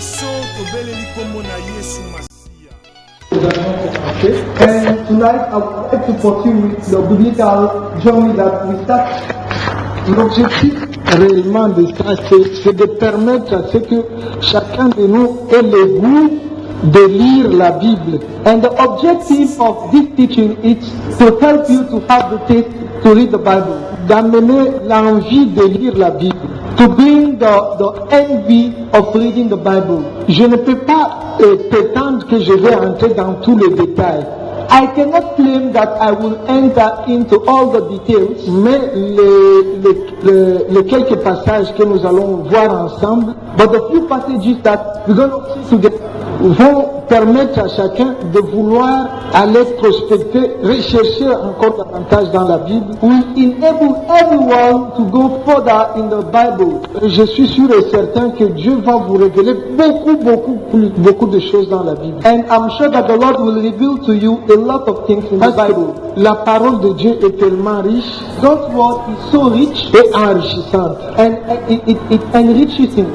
And tonight I would like to continue with the biblical journey that we start. L'objectif réellement de ça, c'est de permettre à ce que chacun de nous ait le goût de lire la Bible. And the objective of this teaching is to help you to have the taste to read the Bible. D'amener l'envie de lire la Bible. To bring the envy of reading the Bible. Je ne peux pas prétendre que je vais entrer dans tous les détails. I cannot claim that I will enter into all the details. Mais les quelques passages que nous allons voir ensemble, but the few passages that we're going to see together, vont permettre à chacun de vouloir aller prospecter, rechercher encore davantage dans la Bible. Will enable everyone to go further in the Bible. Je suis sûr et certain que Dieu va vous révéler beaucoup de choses dans la Bible. And I'm sure that the Lord will reveal to you a lot of things in the Bible. La parole de Dieu est tellement riche. God's word is so rich et enrichissante. And it enriches him.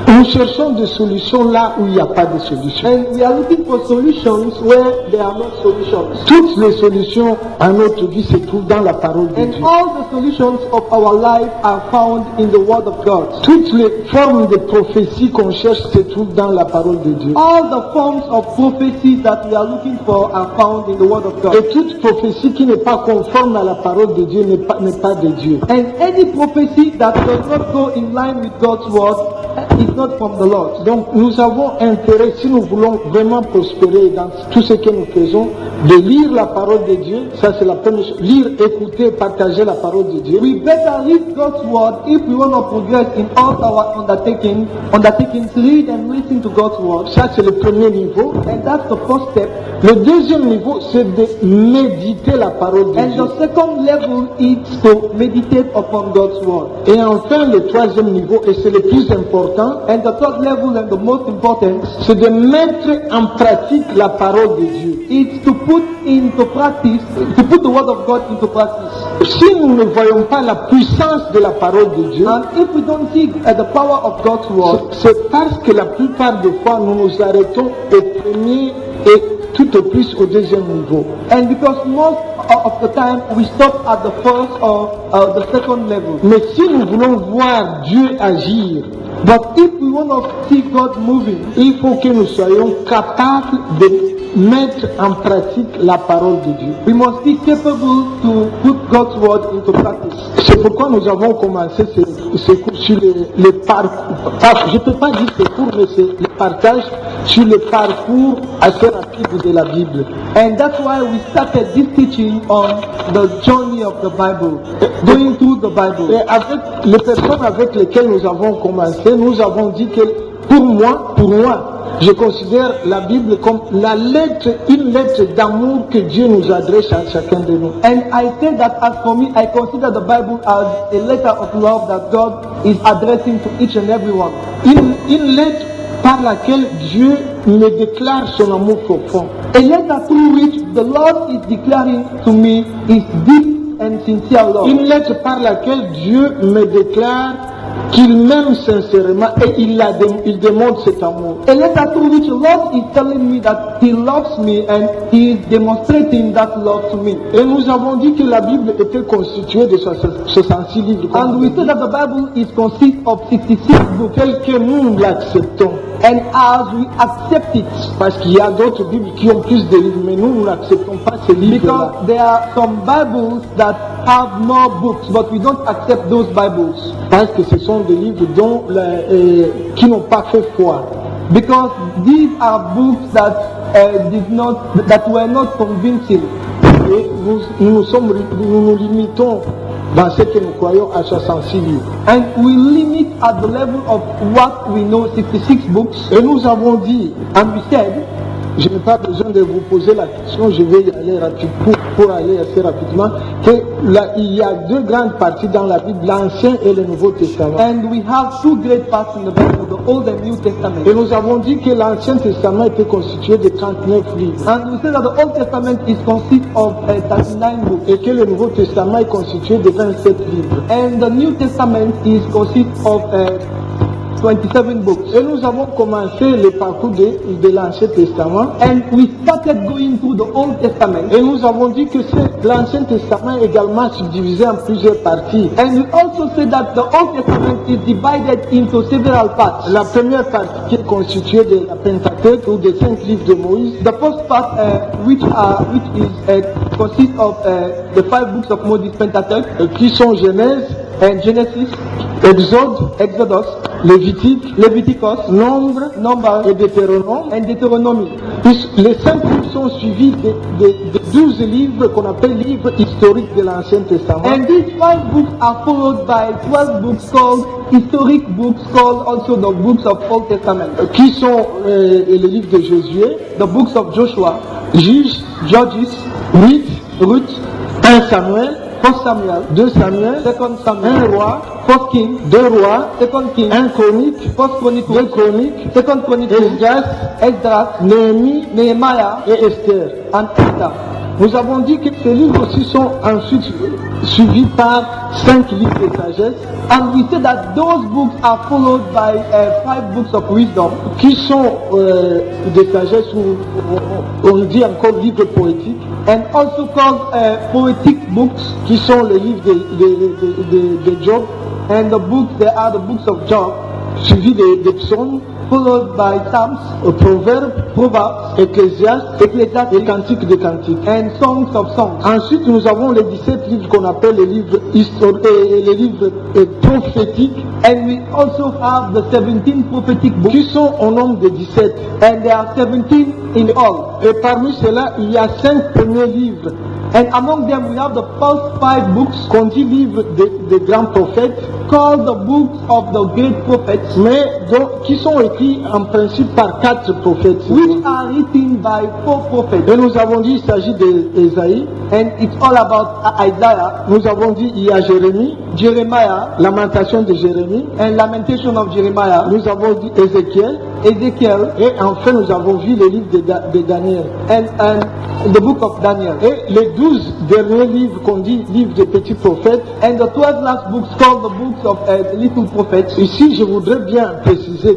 Nous cherchons des solutions là où il n'y a pas de solutions. And we are looking for solutions where there are no solutions. Toutes les solutions à notre vie se trouvent dans la parole de Dieu. And all the solutions of our life are found in the Word of God. Toutes les formes de prophétie qu'on cherche se trouvent dans la parole de Dieu. All the forms of prophecies that we are looking for are found in the Word of God. Et toute prophétie qui n'est pas conforme à la parole de Dieu n'est pas de Dieu. And any prophecy that does not go in line with God's Word is not from the Lord. Donc nous avons intérêt, si nous voulons vraiment prospérer dans tout ce que nous faisons, de lire la parole de Dieu. Ça c'est la première chose. Lire, écouter, partager la parole de Dieu. We better read God's word if we want to progress in all our undertakings. Read and listen to God's word. Ça c'est le premier niveau. And that's the first step. Le deuxième niveau, c'est de méditer la parole de and Dieu. And the second level is to meditate upon God's word. Et enfin le troisième niveau, et c'est le plus important, and the third level and the most important, c'est de mettre en pratique la parole de Dieu. It's to put into practice, to put the word of God into practice. Si nous ne voyons pas la puissance de la parole de Dieu, and if we don't see the power of God's word, c'est parce que la plupart des fois nous nous arrêtons au premier et tout au plus au deuxième niveau. And because most of the time we stop at the first or the second level. Mais si nous voulons voir Dieu agir, but if we want to see God moving, il faut que nous soyons capables de mettre en pratique la parole de Dieu. We must be capable to put God's word into practice. C'est pourquoi nous avons commencé ces cours sur le parcours. Je ne peux pas dire ces cours, mais c'est le partage sur le parcours assez rapide de la Bible. And that's why we started this teaching on the journey of the Bible, going through the Bible. Et avec les personnes avec lesquelles nous avons commencé, nous avons dit que pour moi, je considère la Bible comme une lettre d'amour que Dieu nous adresse à chacun de nous. And I say that as for me, I consider the Bible as a letter of love that God is addressing to each and every one. Une lettre par laquelle Dieu me déclare son amour profond. A letter through which the Lord is declaring to me his deep and sincere love. Une lettre par laquelle Dieu me déclare qu'il m'aime sincèrement et il démontre cet amour. A letter through which the Lord is telling me that He loves me and He is demonstrating that love to me. Et nous avons dit que la Bible était constituée de 66 livres. And we said that the Bible is consist of 66 books. Tel que nous l'acceptons. And as we accept it, parce qu'il y a d'autres Bibles qui ont plus de livres, mais nous n'acceptons pas ces livres-là. Because there are some Bibles that have more books, but we don't accept those Bibles. Parce que ce sont des livres qui n'ont pas fait foi. Because these are books that were not convincing. Et nous nous limitons dans ce que nous croyons à 66 livres. And we limit at the level of what we know, 66 books. Et nous avons dit, and we said, je n'ai pas besoin de vous poser la question, je vais y aller pour aller assez rapidement, qu'il y a deux grandes parties dans la Bible, l'Ancien et le Nouveau Testament. And we have two great parts in the Bible, the Old and New Testament. Et nous avons dit que l'Ancien Testament était constitué de 39 livres. And we said that the Old Testament is consist of 39 books. Et que le Nouveau Testament est constitué de 27 livres. And the New Testament is consist of 27 books. Et nous avons commencé le parcours de l'Ancien Testament. And we started going through the Old Testament. Et nous avons dit que l'Ancien Testament est également subdivisé en plusieurs parties. And we also said that the Old Testament is divided into several parts. La première partie qui est constituée de la Pentateuque ou des 5 livres de Moïse, The first part, consists of the 5 books of Moses, Pentateuch, qui sont Genèse, and Genesis, Exode, Exodus, Lévitique, Leviticus, Nombre Numbers, et Deutéronome. and Deuteronomy. Les 5 livres sont suivis de 12 livres qu'on appelle livres historiques de l'Ancien Testament. And these 5 books are followed by 12 books called historic books, called also the books of Old Testament. Qui sont les livres de Josué, The books of Joshua, Juges, Judges, Ruth, 1 Samuel, 1 Samuel, 2 Samuel, 2 Samuel, 1 roi, 1 King, 2 rois, 2 King, 1 chronique, 1 Chronicles, 2 chroniques, 2 Chronicles, Esdras, Esdras, Néhémie Nehemiah, et Esther. and Esther. Nous avons dit que ces livres aussi sont ensuite suivis par 5 livres de sagesse, And we said that those books are followed by 5 books of wisdom, qui sont des sagesses où on dit encore livres poétiques, and also called poetic books, qui sont les livres de Job, and the books, they are the books of Job, suivis des psaumes, followed by Psalms, proverbes, Proverbs, Ecclésiastes et Ecclesiastes, cantiques de cantiques. and songs of songs. Ensuite, nous avons les 17 livres qu'on appelle les livres historiques et les livres prophétiques, And we also have the 17 prophetic books, qui sont au nombre de 17. and there are 17 in all. Et parmi ceux-là, il y a 5 premiers livres And among them we have the first 5 books qu'on dit livres des grands prophètes, called the books of the great prophets, mais qui sont écrits en principe par 4 prophètes. which are written by 4 prophets. Et nous avons dit il s'agit d'Ésaïe, And it's all about Isaiah, nous avons dit il y a Jérémie, Jeremiah, Lamentation de Jérémie, and Lamentation of Jeremiah, nous avons dit Ézéchiel, Ezekiel, et enfin nous avons vu les livres de Daniel. and the book of Daniel. Et les 12 derniers livres qu'on dit livres des petits prophètes, And the 12 last books called the books of little prophets. ici je voudrais bien préciser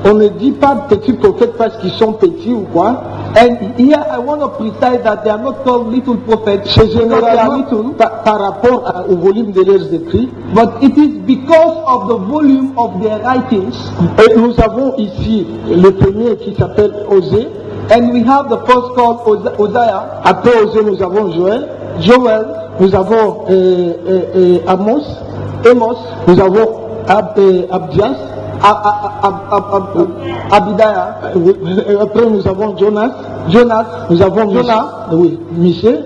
qu'on ne dit pas petits prophètes parce qu'ils sont petits ou quoi. And here I want to precise that they are not called little prophets C'est because they are généralement little, par rapport au volume de leurs écrits. but it is because of the volume of their writings. Et nous avons ici le premier qui s'appelle Osée. And we have the first called Hosea, Après Osée, nous avons Joël. Joel, Nous avons Amos. Amos, Nous avons Abdias. Abidiah, Et après, nous avons Jonas. Jonas, Nous avons Jonas, Michée.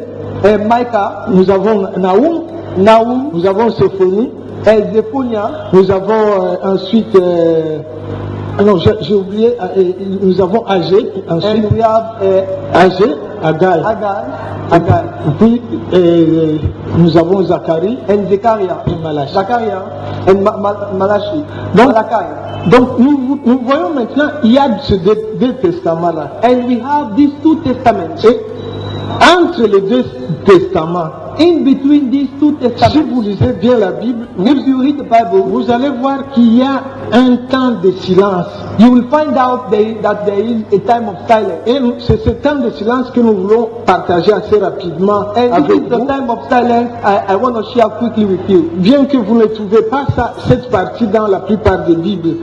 Micah, Nous avons Naoum. Nahum, Nous avons Sophonie. Zephaniah, Nous avons ensuite. Non, j'ai oublié. Nous avons Agé. Ensuite, and we have Agé, Agai. Haggai, Puis, nous avons Zacharie and Zechariah, et Malachi. Zachariah, and Malachi, Donc, Malachi. Donc, nous voyons maintenant, il y a ces deux testaments-là. And we have these 2 testaments. Et entre les 2 testaments, In between these 2 si testaments, vous lisez bien la Bible, if you read the Bible, vous allez voir qu'il y a un temps de silence. you will find out that there is a time of silence. Et c'est ce temps de silence que nous voulons partager assez rapidement And this avec is the vous. time of silence I want to share quickly with you. Bien que vous ne trouvez pas cette partie dans la plupart des Bibles.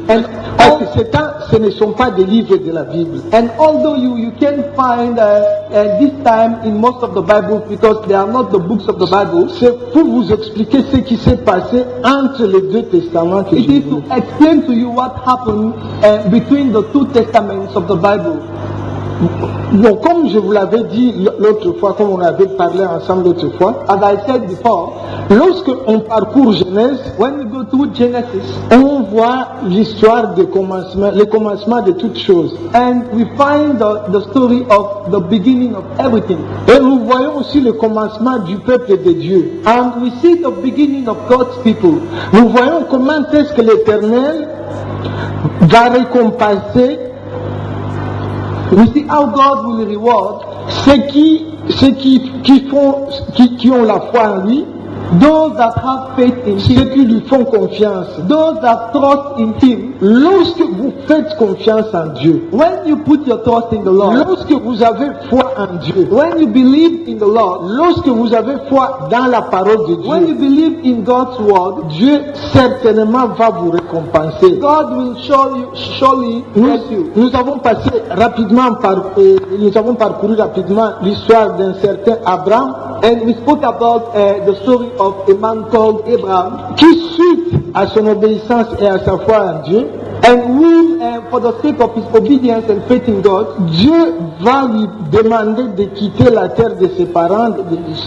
Parce que ce ne sont pas des livres de la Bible. And although you can find this time in most of the Bibles because they are not the books of the Bible, C'est pour vous expliquer ce qui s'est passé entre les 2 testaments que it je is vous to explain to you what happened between the 2 testaments of the Bible. Bon, comme je vous l'avais dit l'autre fois, comme on avait parlé ensemble l'autre fois, As I said before, lorsque on parcourt Genèse, when we go through Genesis on voit l'histoire du commencement, le commencement de toutes choses. and we find the story of the beginning of everything, Et nous voyons aussi le commencement du peuple de Dieu. and we see the beginning of God's people. Nous voyons comment est-ce que l'Éternel va récompenser We see how God will reward ceux qui ont la foi en lui, those that have faith in ceux Him, qui lui font confiance. those that trust in Him. Lorsque vous faites confiance en Dieu, When you put your trust in the Lord, lorsque vous avez foi en Dieu, when you believe in the Lord, lorsque vous avez foi dans la parole de when you Dieu, believe in God's word, Dieu certainement va vous récompenser. God will surely bless you. Nous avons passé rapidement nous avons parcouru rapidement l'histoire d'un certain Abraham And we spoke about the story of a man called Abraham, qui, suite à son obéissance et à sa foi en Dieu, and who, for the sake of his obedience and faith in God, Dieu va lui demander de quitter la terre de ses parents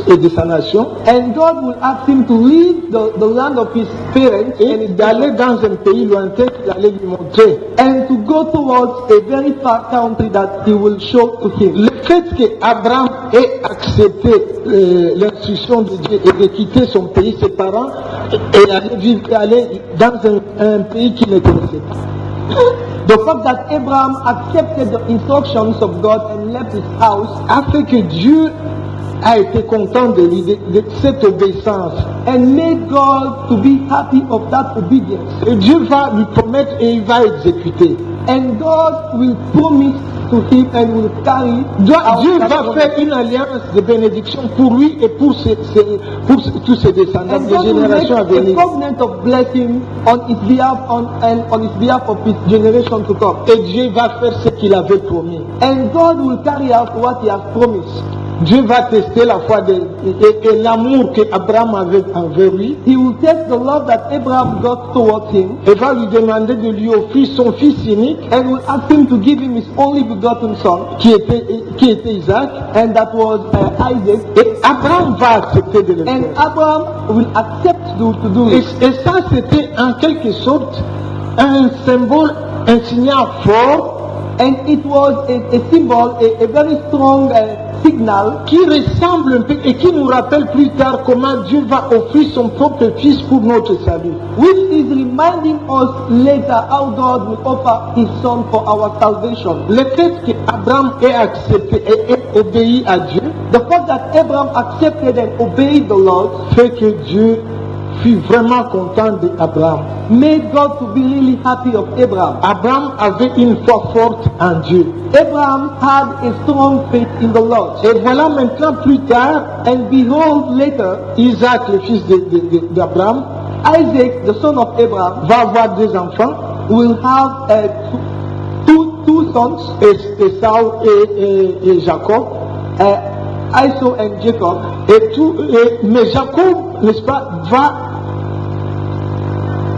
et de sa nation and God will ask him to leave the land of his parents et d'aller dans un pays lointain qu'il allait lui montrer. and to go towards a very far country that he will show to him. Le fait qu'Abraham ait accepté l'instruction de Dieu et de quitter son pays, ses parents, et aller dans un pays qu'il ne connaissait pas, The fact that Abraham accepted the instructions of God and left his house a fait que Dieu a été content de lui, de cette obéissance. and made God to be happy of that obedience. Et Dieu va lui promettre et il va exécuter. And God will promise to him and will carry Dieu out that va promise. faire une alliance de bénédiction pour lui et pour tous ses descendants, And des God will make générations à a venir. covenant of blessing on his behalf and on his behalf of his generation to come. Et Dieu va faire ce qu'il avait promis. And God will carry out what he has promised. Dieu va tester la foi et l'amour qu'Abraham avait envers lui. He will test the love that Abraham got towards him Et va lui demander de lui offrir son fils unique, and will ask him to give him his only begotten son, qui était Isaac. and that was Isaac. Et Abraham va accepter de le And faire. Abraham will accept to do Et, it. et ça, c'était en quelque sorte un symbole, un signal fort And it was a symbol, a very strong signal, qui ressemble un peu et qui nous rappelle plus tard comment Dieu va offrir son propre fils pour notre salut. which is reminding us later how God will offer his son for our salvation. Le fait qu'Abraham ait accepté et ait obéi à Dieu The fact that Abraham accepted and obeyed the Lord fait que Dieu fut vraiment content d'Abraham. made God to be really happy of Abraham. Abraham avait une foi forte en Dieu. Abraham had a strong faith in the Lord. Et voilà maintenant plus tard, And behold, later, Isaac, le fils d'Abraham, Isaac, the son of Abraham, va avoir des enfants, will have two sons, Esau et Jacob. Esau and Jacob. Mais Jacob, n'est-ce pas,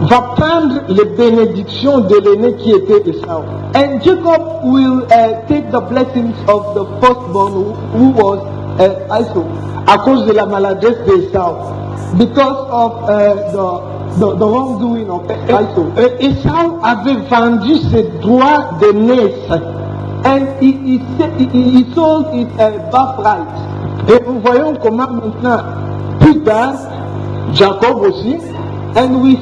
va prendre les bénédictions de l'aîné qui était Esau. And Jacob will take the blessings of the firstborn who was Esau, À cause de la maladresse d'Esau. because of the wrongdoing of Esau. Esau avait vendu ses droits de naissance. And he sold his birthright. Et nous voyons comment maintenant, plus tard, Jacob aussi And we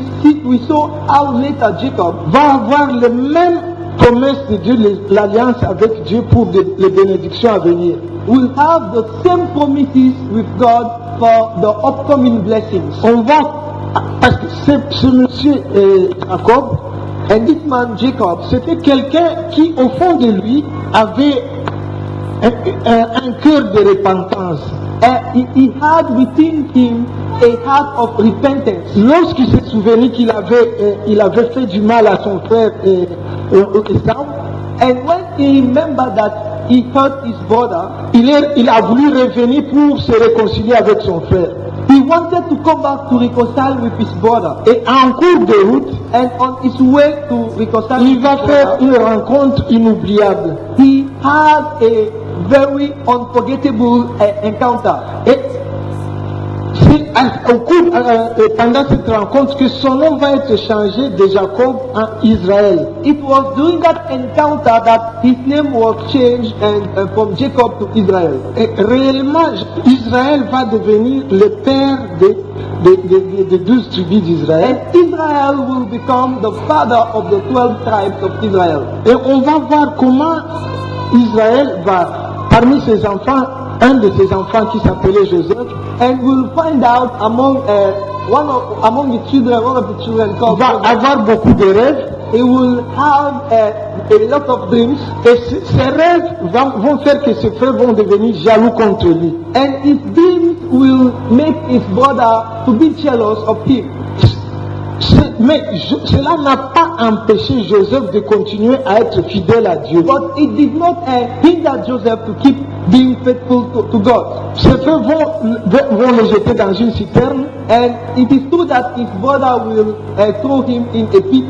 saw how later Jacob va avoir les mêmes promesses de Dieu, l'alliance avec Dieu pour les bénédictions à venir. will have the same promises with God for the upcoming blessings. On va, parce que ce monsieur Jacob, And this man Jacob, c'était quelqu'un qui, au fond de lui, avait un cœur de repentance. he had within him a heart of repentance. Lorsqu'il s'est souvenu qu'il avait fait du mal à son frère Esau, And when he remembered that he hurt his brother, il a voulu revenir pour se réconcilier avec son frère. he wanted to come back to reconcile with his brother. Et en cours de route, And on his way to reconcile il with va his faire brother, une rencontre inoubliable. he had a very unforgettable encounter. Et c'est pendant cette rencontre que son nom va être changé de Jacob en Israël. It was during that encounter that his name was changed and from Jacob to Israel. Et réellement, Israël va devenir le père des 12 tribus d'Israël. And Israel will become the father of the 12 tribes of Israel. Et on va voir comment Israël va, parmi ses enfants, un de ses enfants qui s'appelait Joseph and we'll find out among among the children, one of the children called va Joseph, avoir beaucoup de rêves he will have a lot of dreams, et ces rêves vont faire que ses frères vont devenir jaloux contre lui. and his dreams will make his brother to be jealous of him. Mais cela n'a pas empêché Joseph de continuer à être fidèle à Dieu. But it did not hinder Joseph to keep being faithful to God. Ses frères vont le jeter dans une citerne, And it is true that his brother will throw him in a pit,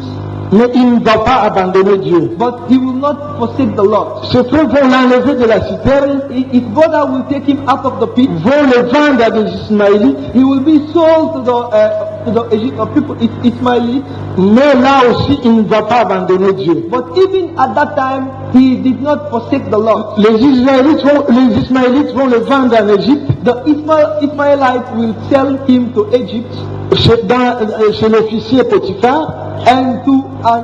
mais il ne va pas abandonner Dieu. but he will not forsake the Lord. Ses frères vont l'enlever de la citerne, His brother will take him out of the pit. vont le vendre à des Ismaélites, He will be sold to the people, Ismailites. mais là aussi il ne va pas abandonner Dieu. But even at that time, he did not forsake the Lord. Les Ismaélites vont le vendre en Égypte, The Ismailites will sell him to Egypt chez l'officier Potiphar, and to an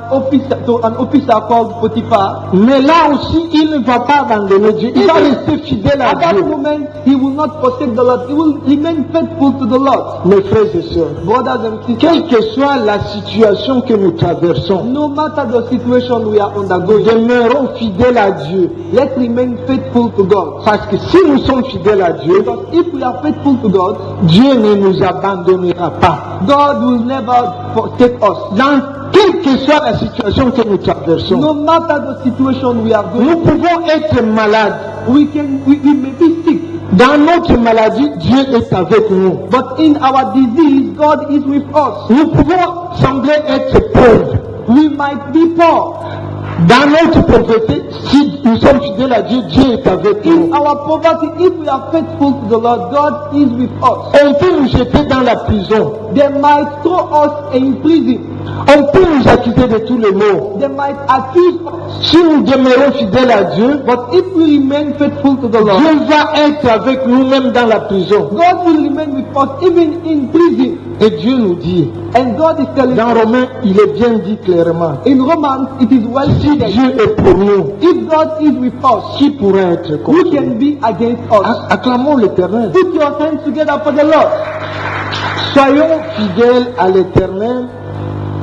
officer called Potiphar. mais là aussi il ne va pas abandonner Dieu. Il va rester fidèle à At that Dieu. moment, he will not forsake the Lord. He will remain faithful to the Lord. Mes frères et sœurs, Brothers and sisters, quelle que soit la situation que nous traversons, no matter the situation we are undergoing, demeurons fidèles à Dieu. let's remain faithful to God. Parce que si nous sommes fidèles à Dieu, Because if we are faithful to God, Dieu ne nous abandonnera pas. God will never forsake us. Dans quelle que soit la situation que nous traversons, No matter the situation we are nous going, pouvons être malades. we may be sick, Dans notre maladie, Dieu est avec nous. but in our disease, God is with us. Nous pouvons sembler être pauvres. We might be poor. Dans notre pauvreté, si nous sommes fidèles à Dieu, Dieu est avec nous. In our poverty, if we are faithful to the Lord, God is with us. On peut nous jeter dans la prison. They might throw us in prison. On peut nous accuser de tous les maux. They might accuse us. Si nous demeurons fidèles à Dieu, But if we remain faithful to the Lord, Dieu va être avec nous même dans la prison. God will remain with us even in prison. Et Dieu nous dit, And God is telling dans us, Romains, il est bien dit clairement, in Romans, it is well si stated, Dieu est pour nous, if God is with us, qui pourrait être who contre nous? can be against us? Acclamons l'Éternel. Put your hands together for the Lord. Soyons fidèles à l'Éternel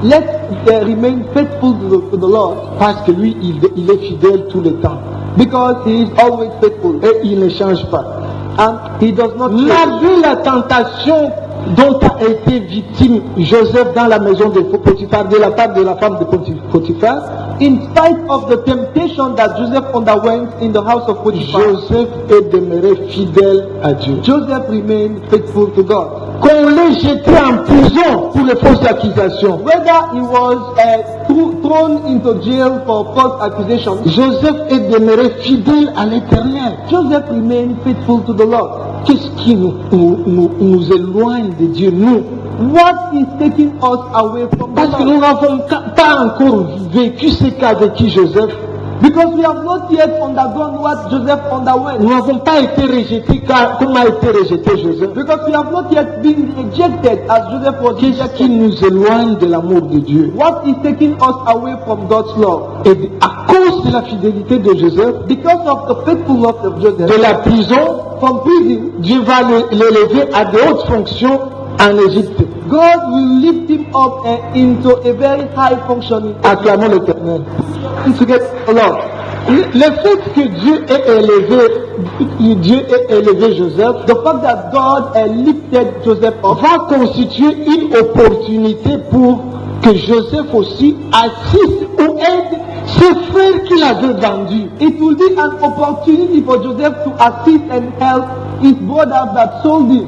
Let's remain faithful to the Lord, parce que lui, il est fidèle tout le temps. because He is always faithful Et il ne change pas. and He does not change. Malgré la tentation dont a été victime Joseph dans la maison de Potiphar, de la part de la femme de Potiphar, In spite of the temptation that Joseph underwent in the house of Potiphar, Joseph est demeuré fidèle à Dieu. Joseph remained faithful to God. Qu'on l'ait jeté en prison pour les fausses accusations, Whether he was thrown into jail for false accusations, Joseph est demeuré fidèle à l'Éternel. Joseph remained faithful to the Lord. Qu'est-ce qui nous éloigne de Dieu, nous? What is taking us away from the Parce que Lord? nous n'avons pas encore vécu ce qu'a vécu Joseph. Because we have not yet undergone what Joseph underwent. Nous n'avons pas été rejetés comme a été rejeté Joseph. Because we have not yet been rejected as Joseph was Qu'est-ce qui rejected. nous éloigne de l'amour de Dieu? What is taking us away from God's love? Et à cause de la fidélité de Joseph, Because of the faithfulness of de Joseph, la prison, from prison, Dieu va l'élever à de hautes fonctions en Égypte. God will lift him up into a very high functioning. Acclamons l'Éternel. To get the Lord. Le fait que Dieu ait élevé Joseph The fact that God lifted Joseph up va constituer une opportunité pour que Joseph aussi assiste ou aide ses frères qu'il avait vendus. it will be an opportunity for Joseph to assist and help his brothers that sold him.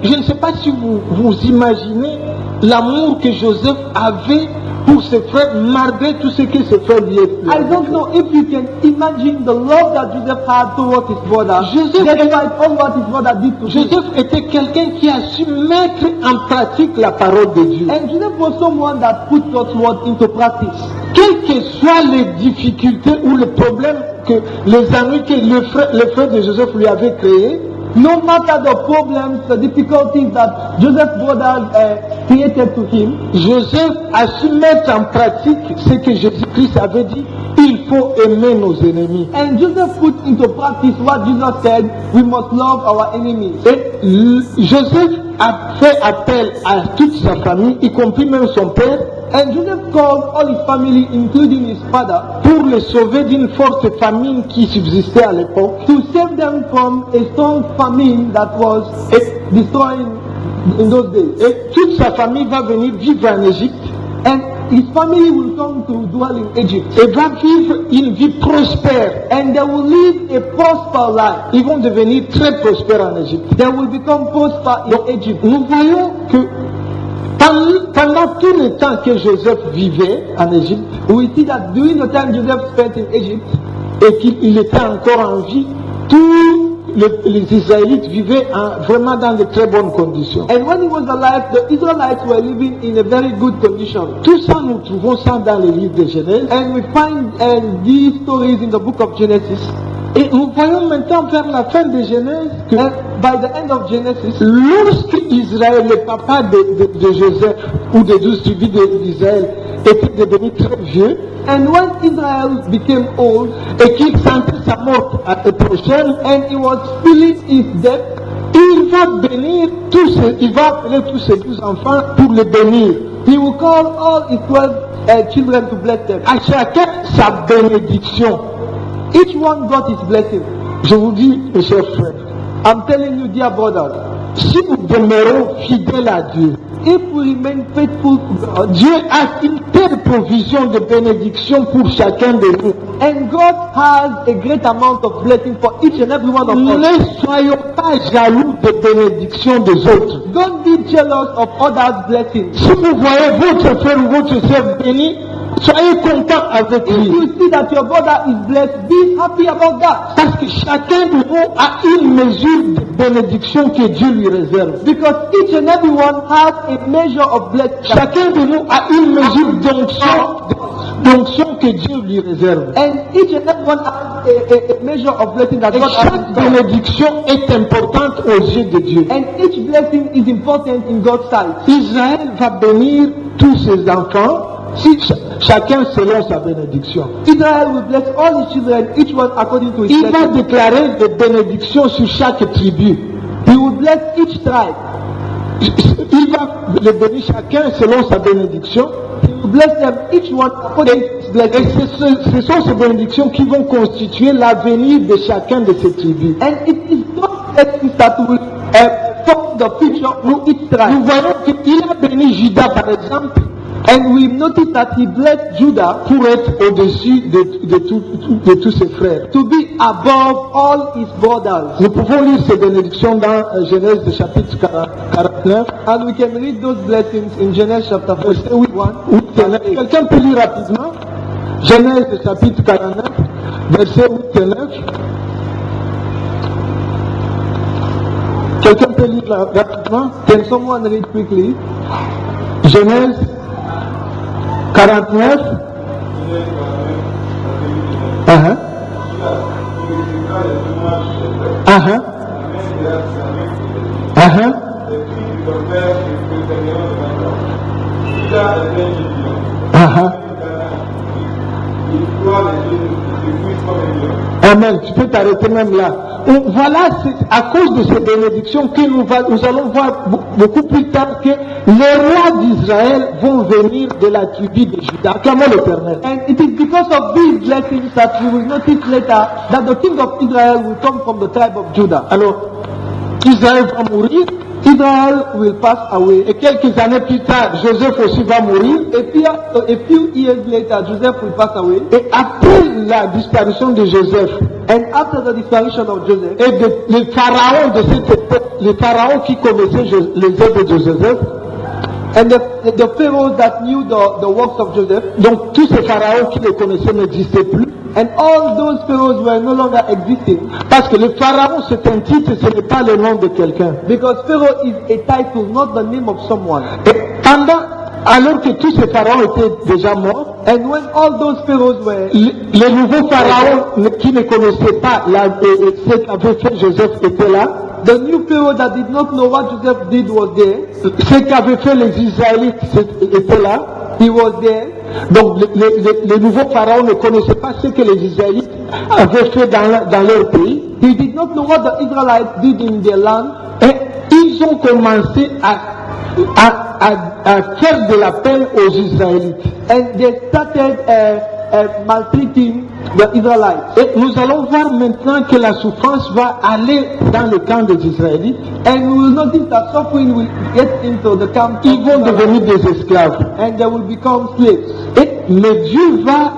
Je ne sais pas si vous imaginez l'amour que Joseph avait pour ses frères malgré tout ce que ses frères lui I avaient don't fait. know if you can imagine the love that Joseph had towards his brother, Joseph- despite all what his brother did to him. Joseph était quelqu'un qui a su mettre en pratique la parole de Dieu. And Joseph was someone that put God's word into practice. Quelles que soient les difficultés ou les problèmes que les ennuis que les frères de Joseph lui avaient créés, No matter the problems, the difficulties that Joseph's brothers created to him, Joseph a su mettre en pratique ce que Jésus-Christ avait dit. il faut aimer nos ennemis. And Joseph put into practice what Jesus said, we must love our enemies. Et Joseph a fait appel à toute sa famille, y compris même son père, And Joseph called all his family, including his father, pour les sauver d'une forte famine qui subsistait à l'époque. to save them from a strong famine that was destroying in those days. Et toute sa famille va venir vivre en Égypte And his family will come to dwell in Egypt. et va vivre une vie prospère. And they will live a prosper life. Ils vont devenir très prospères en Égypte. They will become prosper in Egypt. Nous voyons que pendant tout le temps que Joseph vivait en Égypte We see that during the time Joseph spent in Egypt, et qu'il était encore en vie, tous les Israélites vivaient vraiment dans de très bonnes conditions. and when he was alive, the Israelites were living in a very good condition. Tout ça, nous trouvons ça dans les livres de Genèse. And we find these stories in the book of Genesis. Et nous voyons maintenant vers la fin de Genèse que And by the end of Genesis, lorsque Israël, le papa de Joseph ou des 12 tribus d'Israël, était devenu très vieux and when Israel became old et qu'il sentait sa mort prochaine, and he was feeling his death, il va bénir il va appeler tous ses 12 enfants pour les bénir. he will call all his 12 children to bless them. À chacun sa bénédiction. Each one got his blessing. Je vous dis, mes chers frères, I'm telling you, dear brothers, si nous demeurons fidèles à Dieu, if we remain faithful to God, Dieu a une telle provision de bénédiction pour chacun de nous. and God has a great amount of blessing for each and every one of us. Ne soyons pas jaloux des bénédictions des autres. Don't be jealous of others' blessings. Si vous voyez votre frère ou votre sœur béni, soyez content avec If lui. you see that your brother is blessed, be happy about that. Parce que chacun de nous a une mesure de bénédiction que Dieu lui réserve. Because each and every one has a measure of blessing. Chacun de nous a une mesure d'onction que Dieu lui réserve. And each and every one has a measure of blessing that Et God has chaque in store. bénédiction est importante aux yeux de Dieu. And each blessing is important in God's sight. Israël va bénir tous ses enfants, chacun selon sa bénédiction. Israel will bless all his children, each one according to his Il va blessing. déclarer des bénédictions sur chaque tribu. He will bless each tribe. Il va les bénir chacun selon sa bénédiction. He will bless them, each one according to his Et blessing. ce sont ces bénédictions qui vont constituer l'avenir de chacun de ces tribus. And it is those blessings that will form the future of each Nous tribe. voyons qu'il a béni Judas par exemple And we notice that he blessed Judah pour être au-dessus de tous ses frères. to be above all his brothers. Nous pouvons lire ces bénédictions dans Genèse chapitre 49. And we can read those blessings in Genesis chapter 41. Quelqu'un peut lire rapidement Genèse chapitre 49, versets 8 et 9. Quelqu'un peut lire rapidement Can someone read quickly? Genèse 49. Uh-huh. Uh-huh. Uh-huh. Uh-huh. Amen. Tu peux t'arrêter même là. Voilà, c'est à cause de ces bénédictions que nous allons voir beaucoup plus tard que les rois d'Israël vont venir de la tribu de Juda. Acclamons l'Éternel. And it is because of these blessings that we will notice later that the king of Israel will come from the tribe of Judah. Alors, Israël va mourir Israel will pass away. et quelques années plus tard, Joseph aussi va mourir. A few years later, Joseph will pass away. Et après la disparition de Joseph And after the disparition of Joseph, et les pharaons de cette époque, les pharaons qui connaissaient les œuvres de Joseph, and the pharaohs that knew the works of Joseph, donc tous ces pharaons qui les connaissaient n'existaient plus. and all those pharaohs were no longer existing, Parce que le pharaon c'est un titre, ce n'est pas le nom de quelqu'un. because Pharaoh is a title, not the name of someone. Et alors que tous ces pharaons étaient déjà morts, And when all those pharaohs were, les nouveaux pharaons qui ne connaissaient pas ce qu'avait fait Joseph étaient là. the new Pharaoh that did not know what Joseph did was there. Ce qu'avaient fait les Israélites étaient là. He was there. Donc les nouveaux pharaons ne connaissaient pas ce que les Israélites avaient fait dans leur pays. He did not know what the Israelites did in their land, Et ils ont commencé à faire de la peine aux Israélites. and they started maltreating the Israelites. Et nous allons voir maintenant que la souffrance va aller dans le camp des Israélites. And we will notice that suffering will get into the camp of Ils vont Israelites, devenir des esclaves. and they will become slaves. Mais Dieu va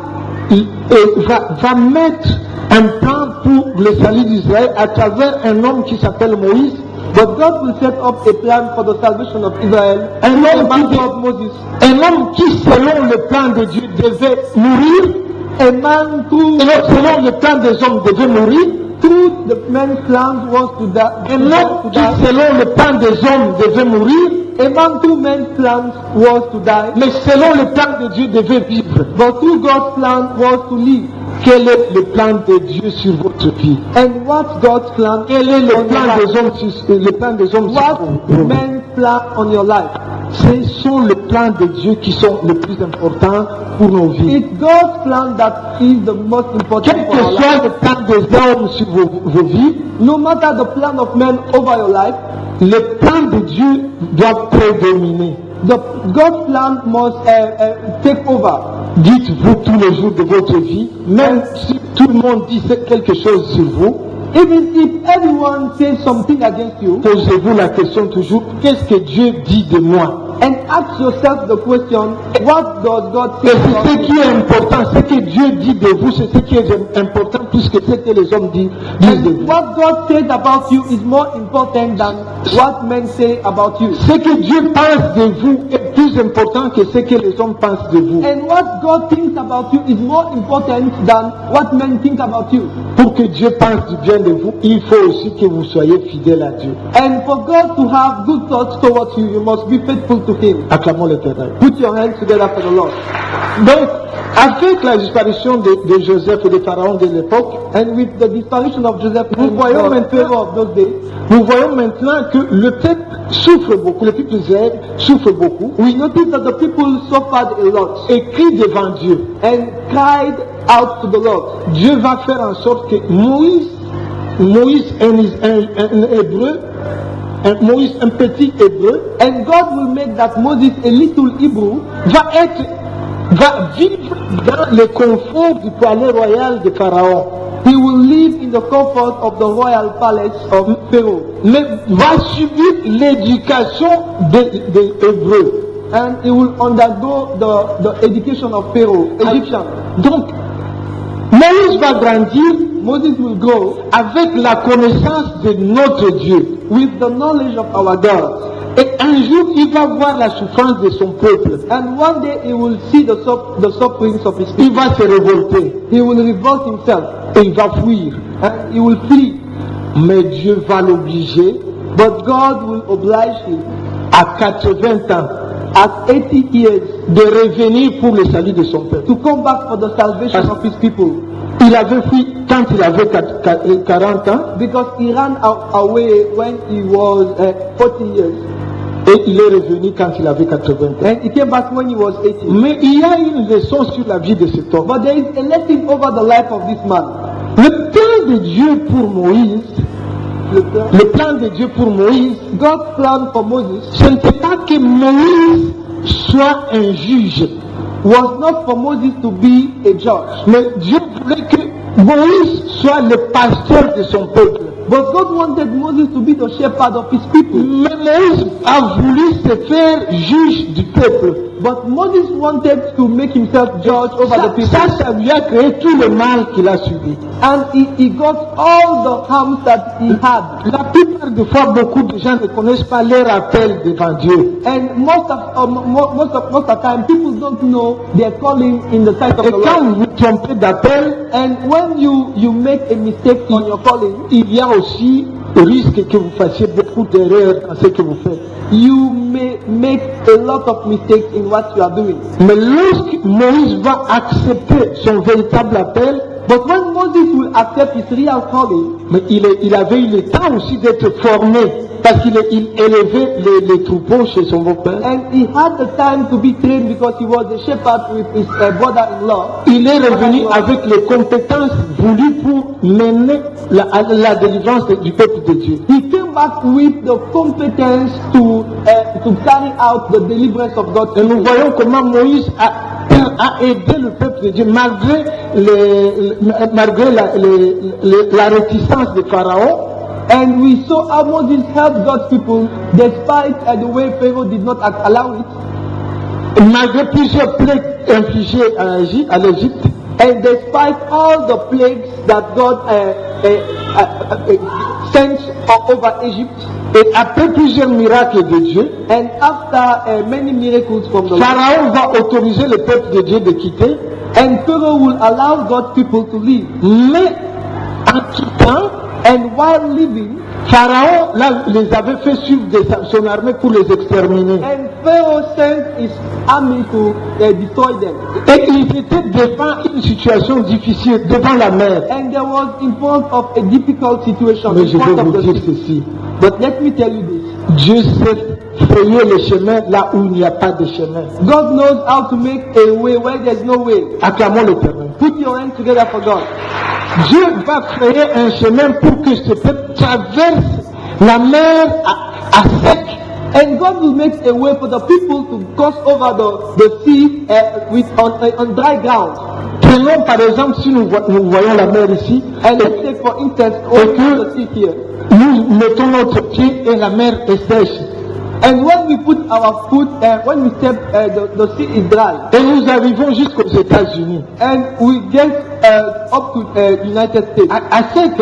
mettre un plan pour le salut d'Israël à travers un homme qui s'appelle Moïse. But God will set up a plan for the salvation of Israel. Un A homme, man qui, called Moses, un homme qui, selon le plan de Dieu, devait mourir. a man who, Selon le plan des hommes, devait mourir. through the man's plan, was to die. Un homme qui, selon le plan des hommes, devait mourir. A man through man's plans was to die, Mais selon le plan de Dieu, devait vivre. but through God's plan was to live. Quel est le plan de Dieu sur votre vie? And what's God's plan? Quel est le on your plan life? des hommes sur What's vous? man's plan on your life? Ce sont les plans de Dieu qui sont les plus importants pour nos vies. It's God's plan that is the most important Quel for que our life. soit le plan des hommes sur vos vies, No matter the plan of man over your life, le plan de Dieu doit prédominer. God's plan must take over. Dites-vous tous les jours de votre vie, même si tout le monde dit quelque chose sur vous, Even if everyone says something against you, posez-vous la question toujours, qu'est-ce que Dieu dit de moi? and ask yourself the question, what does God Et say c'est about ce me? qui est important, ce que Dieu dit de vous, c'est ce qui est important plus que ce que les hommes disent de vous. And what God says about you is more important than what men say about you. Ce que Dieu pense de vous est plus important que ce que les hommes pensent de vous. And what God thinks about you is more important than what men think about you. Pour que Dieu pense du bien de vous, il faut aussi que vous soyez fidèles à Dieu. And for God to have good thoughts towards you, you must be faithful to Him. Acclamons l'Éternel. Put your hands together for the Lord. Donc, avec la disparition de Joseph et de Pharaon de l'époque, And with the disparition of Joseph nous and voyons the maintenant, favor of those days, nous voyons maintenant que le peuple souffre beaucoup, le peuple d'Israël souffre beaucoup, we notice that the people suffered a lot et crie devant Dieu. and cried out to the Lord. Dieu va faire en sorte que Moïse, un hébreu, Moïse, un petit hébreu, And God will make that Moses, a little Hebrew, va vivre dans le confort du palais royal de Pharaon, he will live in the comfort of the royal palace of Pharaoh. mais va subir l'éducation des Hébreux. And he will undergo the education of Pharaoh, Egyptian. Donc, Moïse va grandir Moses will grow avec la connaissance de notre Dieu. with the knowledge of our God. Et un jour, il va voir la souffrance de son peuple. And one day he will see the sufferings of his Il people. va se révolter He will revolt himself et il va fuir. and he will flee. Mais Dieu va l'obliger But God will oblige him à 80 ans at 80 years de revenir pour le salut de son peuple. to come back for the salvation of his people. Il avait fui quand il avait 40 ans Because he ran away when he was 40 years. et il est revenu quand il avait 80 ans. And he came back when he was 80. Mais il y a une leçon sur la vie de cet homme. But there is a lesson over the life of this man. Le plan de Dieu pour Moïse, le plan de Dieu pour Moïse, God's plan for Moses ce n'était pas que Moïse soit un juge, was not for Moses to be a judge. mais Dieu voulait que Moïse soit le pasteur de son peuple. But God wanted Moses to be the shepherd of his people. Mais Moïse a voulu se faire juge du peuple. But Moses wanted to make himself judge over the people. Ça lui a créé tout le mal qu'il a subi. And he got all the harms that he had. La plupart des fois, beaucoup de gens ne connaissent pas leur appel devant Dieu. And most of the time, people don't know their calling in the sight of Et the quand Lord. vous vous trompez d'appel, And when you make a mistake on your calling, il y a aussi le risque que vous fassiez beaucoup d'erreurs dans ce que vous faites. you may make a lot of mistakes in what you are doing. Mais lorsque Moïse va accepter son véritable appel, But when Moses will accept his real calling, mais il avait eu le temps aussi d'être formé parce qu'il élevait les troupeaux chez son beau-père. And he had the time to be trained because he was a shepherd with his brother-in-law. Il est revenu avec les compétences voulues pour mener la délivrance du peuple de Dieu. He came back with the competence to carry out the deliverance of God. Et nous voyons comment Moïse a aidé le peuple de Dieu malgré la réticence de Pharaon. And we saw how Moses helped God's people despite the way Pharaoh did not allow it. Malgré plusieurs plaies infligées à l'Égypte. And despite all the plagues that God sent over Egypt. Et après plusieurs miracles de Dieu, and after many miracles from the Lord, Pharaon va autoriser le peuple de Dieu de quitter. And Pharaoh will allow God's people to leave. Mais en quittant, and while leaving, Pharaon les avait fait suivre son armée pour les exterminer. And Pharaoh sent his army to destroy them. Et ils étaient devant une situation difficile, devant la mer. And there was in front of a difficult situation. Mais je vais vous dire ceci. But let me tell you this. Dieu sait frayer les chemins là où il n'y a pas de chemin. God knows how to make a way where there's no way. Acclamons l'Éternel. Put your hands together for God. Dieu va créer un chemin pour que ce peuple traverse la mer à sec. And God will make a way for the people to cross over the sea on dry ground. Prenons par exemple, si nous voyons la mer ici, and let's take for instance, the sea here. Nous mettons notre pied et la mer est sèche. And when we put our foot, when we step, the sea is dry. Et nous arrivons jusqu'aux États-Unis. And we get up to United States. À sec,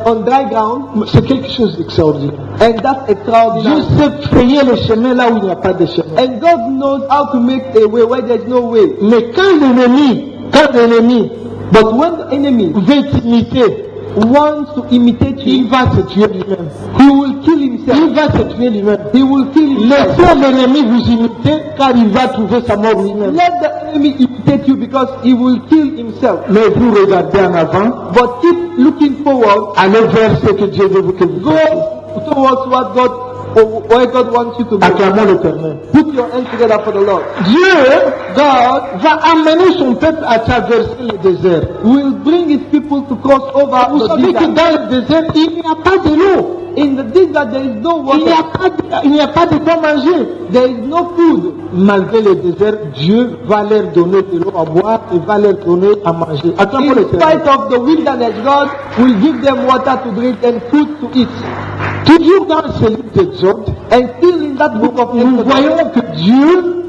on dry ground. C'est quelque chose d'extraordinaire. And that's extraordinary. Dieu sait frayer le chemin là où il n'y a pas de chemin. And God knows how to make a way where there's no way. Mais quand l'ennemi, but when the enemy veut t'imiter, wants to imitate you, il va se tuer lui-même. He will kill himself. Il va se tuer lui-même. He will kill himself. Laissez l'ennemi vous imiter car il va trouver sa mort lui-même. Let the enemy imitate you because he will kill himself. Mais vous regardez en avant. But keep looking forward. Allez vers ce que Dieu veut que vous fassiez. Go towards what God, where God wants you to go. Acclamons l'Éternel. Put your hands together for the Lord. Dieu, God, va amener son peuple à traverser le désert. Will bring his people to cross over Vous the savez desert. que dans le désert, il n'y a pas de l'eau. In the desert there is no water. Il n'y a pas de quoi manger. There is no food. Malgré le désert, Dieu va leur donner de l'eau à boire et va leur donner à manger. Acclamons In l'Éternel. spite of the wilderness, God will give them water to drink and food to eat. Toujours dans ce livre d'Exode, and still in that book of nous Exodus, voyons que Dieu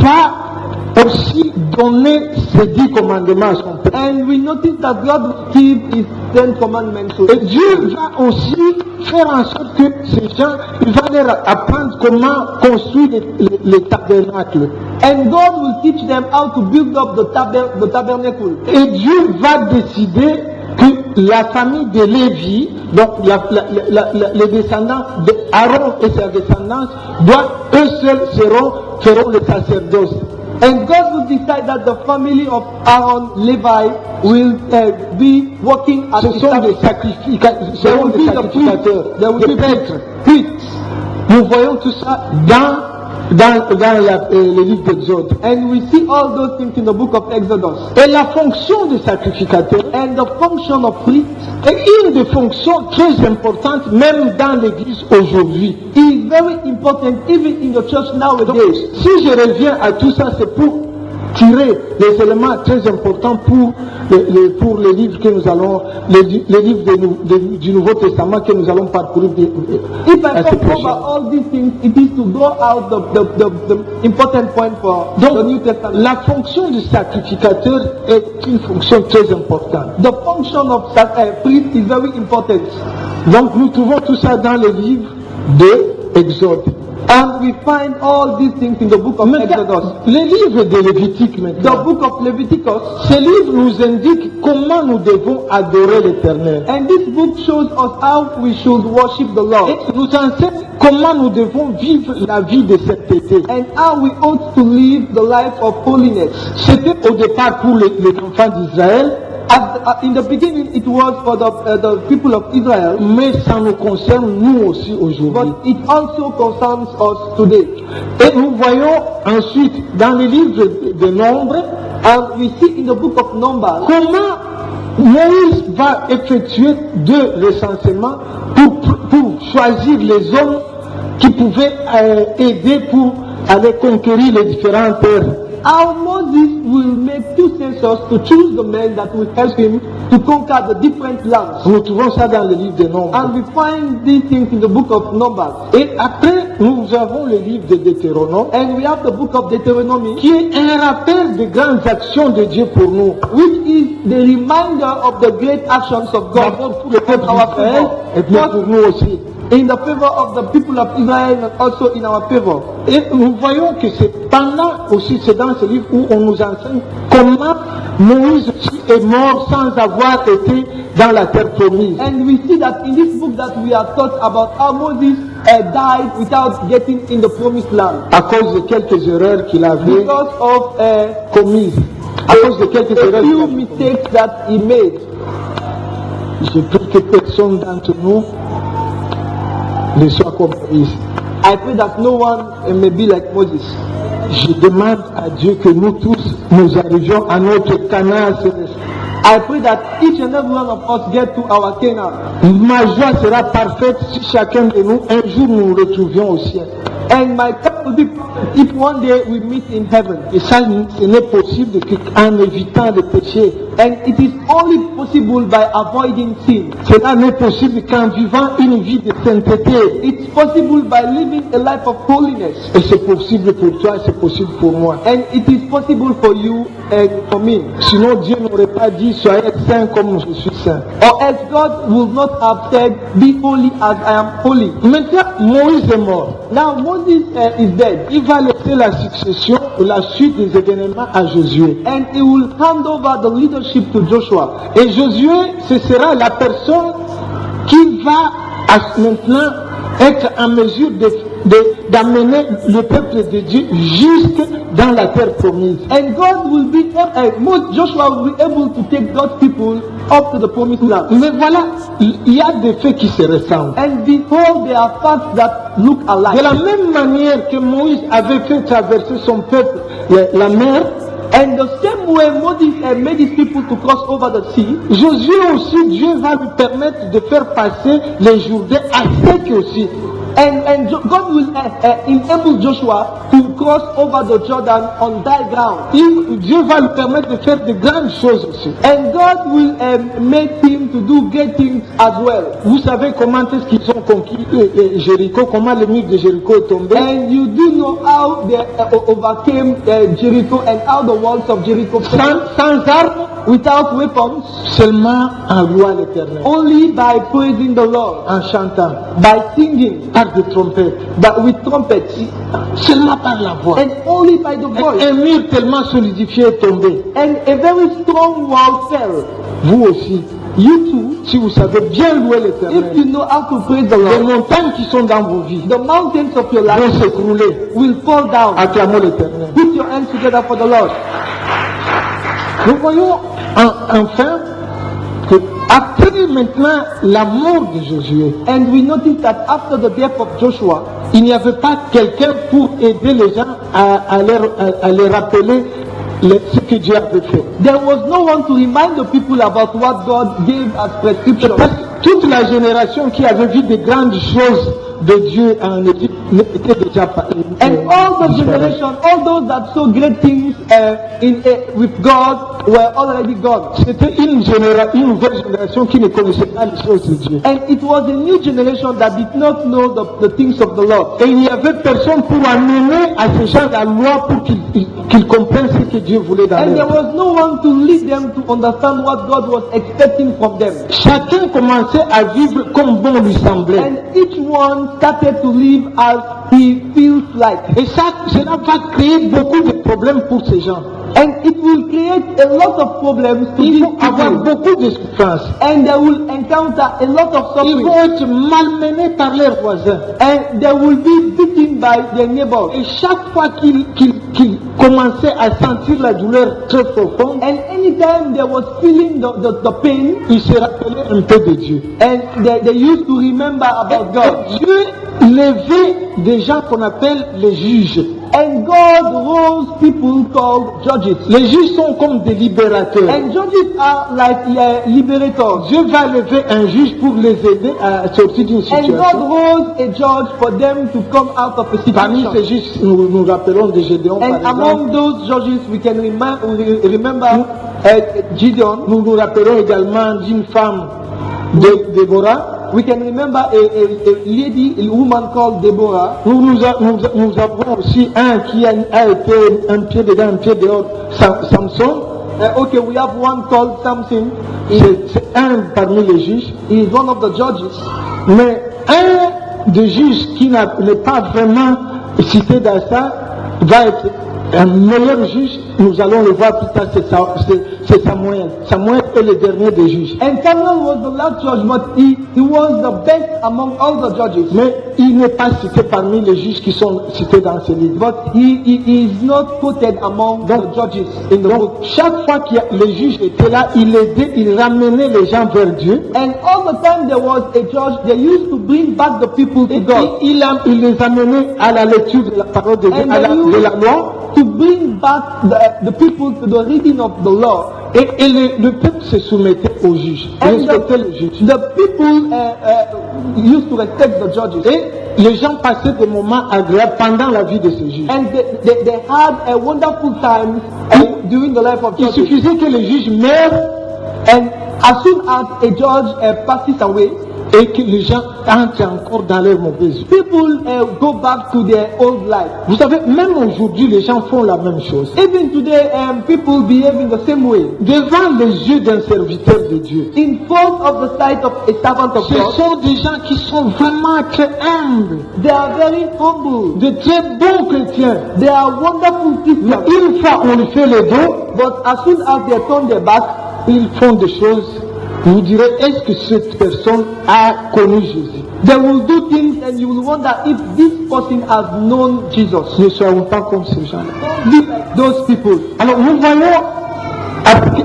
va aussi donner ses 10 commandements à son peuple. and we notice that God will give his 10 commandments to Et Dieu va aussi faire en sorte que ces gens, il va leur apprendre comment construire les tabernacles. and God will teach them how to build up the tabernacle. Et Dieu va décider que la famille de Lévi, donc les descendants d'Aaron et sa descendance, eux seuls feront le sacerdoce. And God will decide that the family of Aaron, Levi, will be working as Ce sont des sacrificateurs, There will be the priests. There will des be prêtres. priests. Nous voyons tout ça dans le livre d'Exode. And we see all those things in the book of Exodus. Et la fonction de sacrificateur And the function of priest est une des fonctions très importantes même dans l'église aujourd'hui. is very important even in the church Donc, nowadays. si je reviens à tout ça, c'est pour tirer les éléments très importants pour les livres que nous allons, les livres du Nouveau Testament que nous allons parcourir. If I come over all these things, it is to draw out the important point for the New Donc, Testament. la fonction du sacrificateur est une fonction très importante. The function of priest is very important. Donc, nous trouvons tout ça dans le livre de Exode. And we find all these things in the book of Exodus. Le livre de Lévitique maintenant. The book of Leviticus. Ce livre nous indique comment nous devons adorer l'Éternel. And this book shows us how we should worship the Lord. Et nous enseigne comment nous devons vivre la vie de sainteté. And how we ought to live the life of holiness. C'était au départ pour les enfants d'Israël. In the beginning, it was for the people of Israel, mais ça nous concerne nous aussi aujourd'hui. but it also concerns us today. Et nous voyons ensuite dans le livre de Nombres And we see in the book of Numbers comment Moïse va effectuer deux recensements pour choisir les hommes qui pouvaient aider pour aller conquérir les différentes terres. how Moses will make two census to choose the men that will help him to conquer the different lands. Nous trouvons ça dans le livre de Nombres. And we find these things in the book of Numbers. Et après, nous avons le livre de Deutéronome, And we have the book of Deuteronomy, qui est un rappel des grandes actions de Dieu pour nous. which is the reminder of the great actions of God D'abord pour le peuple in our d'Israël favor, et bien pour nous aussi. in the favor of the people of Israel and also in our favor. Et nous voyons que c'est pendant aussi, c'est dans ce livre où on nous enseigne comment Moïse aussi est mort sans avoir été dans la terre promise. And we see that in this book that we are taught about how Moses died without getting in the promised land À cause de quelques erreurs qu'il avait because of commises. À cause de quelques a erreurs qu'il few avait commises. mistakes that he made. Je prie que personne d'entre nous ne soit comme Moïse. I pray that no one may be like Moses. Je demande à Dieu que nous tous, nous arrivions à notre Canaan céleste. I pray that each and every one of us get to our Canaan. Ma joie sera parfaite si chacun de nous, un jour, nous nous retrouvions au ciel. And my cup will be perfect if one day we meet in heaven. Et ça, ce n'est possible qu'en évitant le péché. And it is only possible by avoiding sin. Cela n'est possible qu'en vivant une vie de sainteté. It's possible by living a life of holiness. Et c'est possible pour toi, c'est possible pour moi. And it is possible for you and for me. Sinon, Dieu n'aurait pas dit, soyez saints comme je suis saint. Or else God would not have said, be holy as I am holy. Maintenant, Moïse est mort. Now Moses is dead. Il va laisser la succession et la suite des événements à Josué. And he will hand over the leadership to Joshua. Et Josué, ce sera la personne qui va maintenant être en mesure d'amener le peuple de Dieu jusque dans la terre promise. And God will be, Joshua will be able to take God's people up to the promised land. Mais voilà, il y a des faits qui se ressemblent. And behold, there are facts that look alike. De la même manière que Moïse avait fait traverser son peuple la mer, And the same way Moses made his people to cross over the sea, Josué aussi, Dieu va lui permettre de faire passer les Jourdains à sec aussi. and God will enable Joshua to cross over the Jordan on dry ground. Dieu va lui permettre de faire de grandes choses aussi. And God will make him to do great things as well. Vous savez comment est-ce qu'ils ont conquis Jéricho, comment le mur de Jéricho est tombé. And you do know how they overcame Jericho and how the walls of Jericho fell Sans armes, without weapons, seulement en louant l'Éternel, only by praising the Lord, en chantant, by singing, par des trompettes, but with trumpets, seulement par la voix. and only by the voice. Un mur tellement solidifié est tombé. And a very strong wall fell. Vous aussi, You too, si vous savez bien louer if you l'Éternel, know how to praise the les Lord, montagnes qui sont dans vos vies the mountains of your vont life s'écrouler. will fall down. Acclamons l'Éternel. Put your hands together for the Lord. Nous voyons enfin que après maintenant la mort de Josué, And we notice that after the death of Joshua, il n'y avait pas quelqu'un pour aider les gens à les rappeler ce que Dieu avait fait. there was no one to remind the people about what God gave as prescription. Parce que toute la génération qui avait vu de grandes choses de Dieu en Égypte était déjà And all the generation, all those that saw great things with God were already gone. C'était une nouvelle génération qui ne connaissait pas les choses de Dieu. And it was a new generation that did not know the things of the Lord. Et il n'y avait personne pour amener à ces gens la loi pour qu'ils comprennent ce que Dieu voulait dans And there leur vie. was no one to lead them to understand what God was expecting from them. Chacun commençait à vivre comme bon lui semblait. And each one started to live as he feels like. Et ça, cela va créer beaucoup de problèmes pour ces gens. And it will create a lot of problems to Ils these vont avoir people. beaucoup de souffrances. And they will encounter a lot of Ils suffering. vont être malmenés par leurs voisins. And they will be beaten by their neighbors. Et chaque fois qu'ils commençaient à sentir la douleur très profonde, And anytime they was feeling the pain, ils se rappelaient un peu de Dieu. and they used to remember about God. Et Dieu levait des gens qu'on appelle les juges. And God rose people called judges. Les juges sont comme des libérateurs. And judges are like liberators. Dieu va lever un juge pour les aider à sortir d'une And God situation. rose a judge for them to come out of a Parmi ces situation. juges, nous rappelons de Gédéon, par And exemple. among those judges, we can remember Gideon. Nous nous rappelons également d'une femme de Déborah. We can remember a lady, a woman called Deborah. Nous avons aussi un qui a été un pied dedans, un pied dehors, Samson. Okay, we have one called Samson. C'est un parmi les juges. He is one of the judges. Mais un des juges qui n'est pas vraiment cité dans ça va être un meilleur juge. Nous allons le voir plus tard, c'est Samuel. Samuel est le dernier des juges. And Samuel was the last judge, but he was the best among all the judges. Mais il n'est pas cité parmi les juges qui sont cités dans ce livre. But he is not quoted among the judges in the book. Donc, chaque fois que les juges étaient là, il aidait, il ramenait les gens vers Dieu. And all the time there was a judge, they used to bring back the people to Et God. il les amenait à la lecture de la parole de Dieu, And de la loi. to bring back the people to the reading of the law. Et le peuple se soumettait aux juges, And respectait les juges. the people used to respect the judges. Et les gens passaient des moments agréables pendant la vie de ces juges. And they had a wonderful time during the life of Il judges. suffisait que les juges meurent And as soon as a judge passes away, et que les gens entrent encore dans leur mauvaise vie. people go back to their old life. Vous savez, même aujourd'hui, les gens font la même chose. Even today, people behave in the same way. Devant les yeux d'un serviteur de Dieu. In front of the sight of a servant of Ce God, sont des gens qui sont vraiment très humbles, they are very humble. de très bons chrétiens. They are wonderful Mais Christians. une fois on lui fait le dos, But as soon as they turn their back, ils font des choses. Vous direz, est-ce que cette personne a connu Jésus? they will do things and you will wonder if this person has known Jesus. Ne soyons pas comme ces gens-là. Be like those people. Alors nous voyons,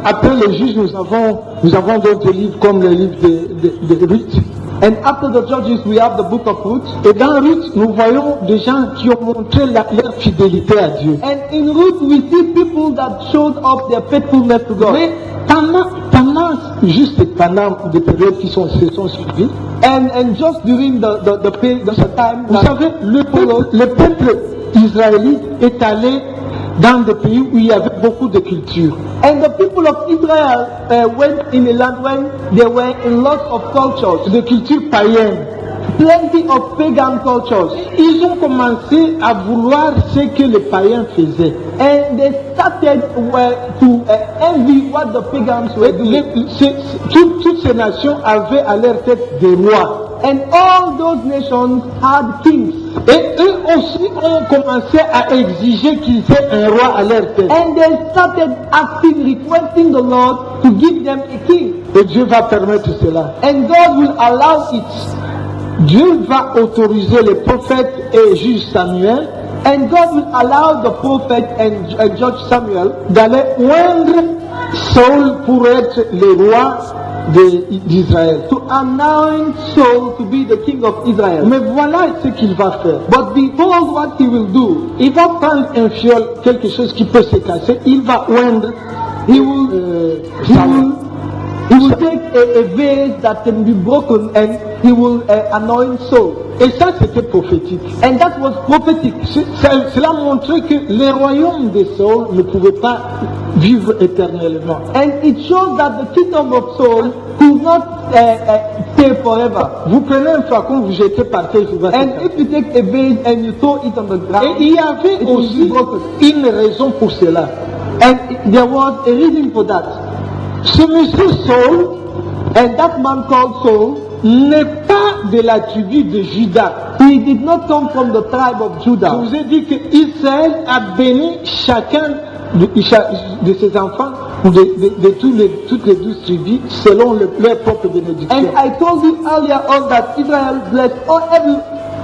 après les juges, nous avons d'autres livres comme le livre de Ruth. And after the judges, we have the book of Ruth. Et dans Ruth, nous voyons des gens qui ont montré leur fidélité à Dieu. And in Ruth, we see people that showed up their faithfulness to God. Mais pendant des périodes qui se sont suivies, And just during the time vous that savez, le peuple israélite est allé dans des pays où il y avait beaucoup de cultures. and the people of Israel went in a land when there were a lot of cultures, De cultures païennes. plenty of pagan cultures. Ils ont commencé à vouloir ce que les païens faisaient. And they started to envy what the pagans were doing. Toutes ces nations avaient à leur tête des rois. And all those nations had kings. Et eux aussi ont commencé à exiger qu'ils aient un roi à leur tête. And they started asking, requesting the Lord to give them a king. Et Dieu va permettre cela. And God will allow it. Dieu va autoriser les prophètes et juges Samuel And God will allow the prophet and Judge Samuel d'aller oindre Saul pour être le roi d'Israël. to anoint Saul to be the king of Israel. Mais voilà ce qu'il va faire. But behold what he will do. Il va prendre un fiole, quelque chose qui peut se casser, il va oindre He will, Saul. he will take a vase that can be broken and he will anoint Saul. Et ça, c'était prophétique. And that was prophetic. Cela montrait que les royaumes de Saul ne pouvaient pas vivre éternellement. And it shows that the kingdom of Saul could not stay forever. Vous prenez un flacon, vous jetez par terre, il va se And casser. if you take a vase and you throw it on the Et ground, il y avait it will aussi be broken. une raison pour cela. And there was a reason for that. Ce monsieur Saul And that man called Saul, n'est pas de la tribu de Juda. he did not come from the tribe of Je Judah. vous ai dit que Israël a béni chacun de ses enfants ou de toutes les 12 tribus selon leur propre bénédiction. And I told you earlier on that Israel blessed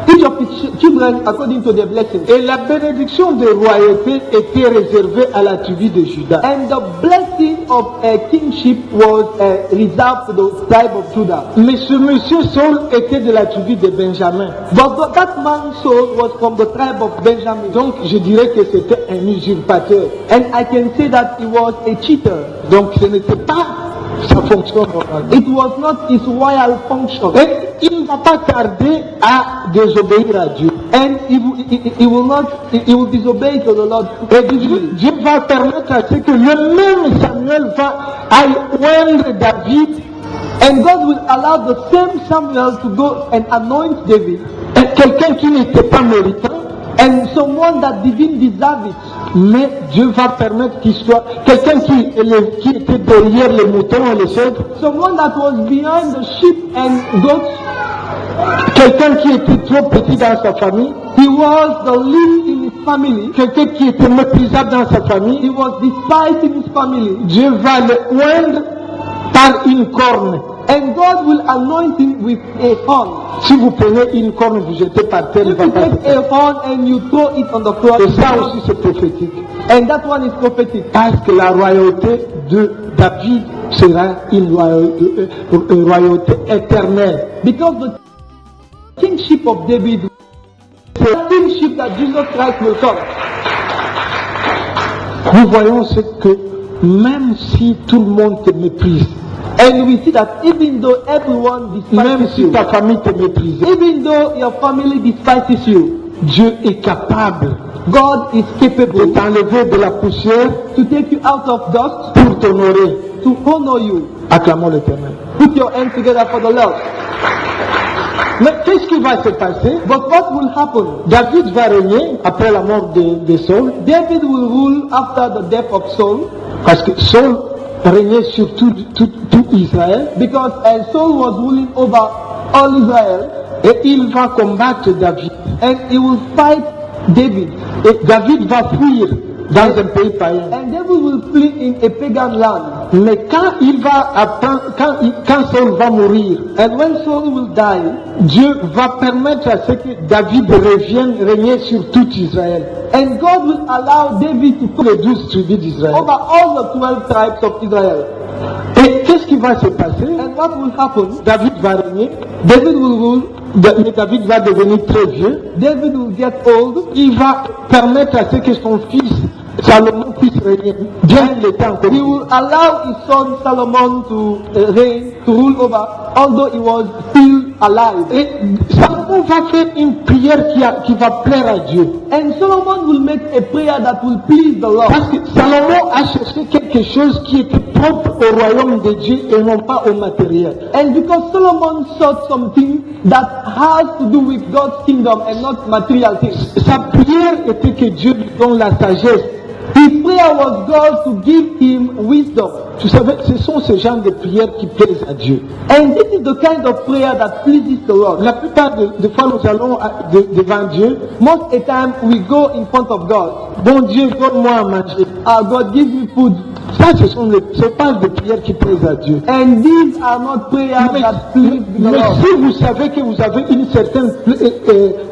each of its children according to their blessings. Et la bénédiction de royauté était réservée à la tribu de Juda. And the blessing of kingship was reserved to the tribe of Judah. Mais ce monsieur Saul était de la tribu de Benjamin. But that man Saul was from the tribe of Benjamin. Donc je dirais que c'était un usurpateur. And I can say that he was a cheater. Donc ce n'était pas sa fonction normale. It was not his royal function. Et il ne va pas tarder à désobéir à Dieu. And he will disobey to the Lord. Et Dieu va permettre à ce que le même Samuel va aille oindre David. And God will allow the same Samuel to go and anoint David. Et quelqu'un qui n'était pas méritant. And someone that didn't deserve it. Mais Dieu va permettre qu'il soit quelqu'un qui était derrière les moutons et les chèvres. Someone that was behind the sheep and goats. Quelqu'un qui était trop petit dans sa famille. He was the least in his family. Quelqu'un qui était méprisable dans sa famille. He was despised in his family. Dieu va le oindre par une corne. And God will anoint him with a horn. Si vous prenez une corne, vous jetez par terre, il If va you pas take a horn and you throw it on the floor, Et ça aussi c'est prophétique. and that one is prophetic. Parce que la royauté de David sera une royauté éternelle. Because the kingship of David, the kingship that Jesus Christ will come. Nous voyons ce que même si tout le monde te méprise, And we see that even though everyone même despises si you, ta famille te méprise, even though your family despises you, Dieu est capable God is de capable t'enlever de la poussière to take you out of dust, pour t'honorer. to honor you. Acclamons l'Éternel. Put your hands together for the Lord. Mais qu'est-ce qui va se passer? But what will happen? David va régner après la mort de Saul, David will rule after the death of Saul, parce que Saul régnait sur tout Israël, because Saul was ruling over all Israel, et il va combattre David. and he will fight David. Et David va fuir dans un pays païen. And David will flee in a pagan land. Mais quand il va apprendre, quand Saul va mourir, And when Saul will die, Dieu va permettre à ce que David revienne régner sur tout Israël. and God will allow David to Pour les 12 tribus d'Israël. over all the 12 tribes of Israel. Et qu'est-ce qui va se passer? And what will happen? David va régner, David will rule, mais David va devenir très vieux. David will get old, Il va permettre à ce que son fils Salomon puisse régner. Bien il était encore. he will allow his son Solomon to reign, to rule over, although he was still alive. Et Salomon va faire une prière qui va plaire à Dieu. And Solomon will make a prayer that will please the Lord. Parce que Salomon a cherché quelque chose qui était propre au royaume de Dieu et non pas au matériel. And because Solomon sought something that has to do with God's kingdom and not material things. Sa prière était que Dieu lui donne la sagesse. His prayer was God to give him wisdom. Vous savez, ce sont ce genre de prières qui plaisent à Dieu. And this is the kind of prayer that pleases the Lord. La plupart des fois, nous allons devant Dieu. Most of the time we go in front of God. Bon Dieu, donne-moi à manger. God give me food. Ça, ce pas des prières qui plaisent à Dieu. And these are not prayers that please the Mais Lord. si vous savez que vous avez une certaine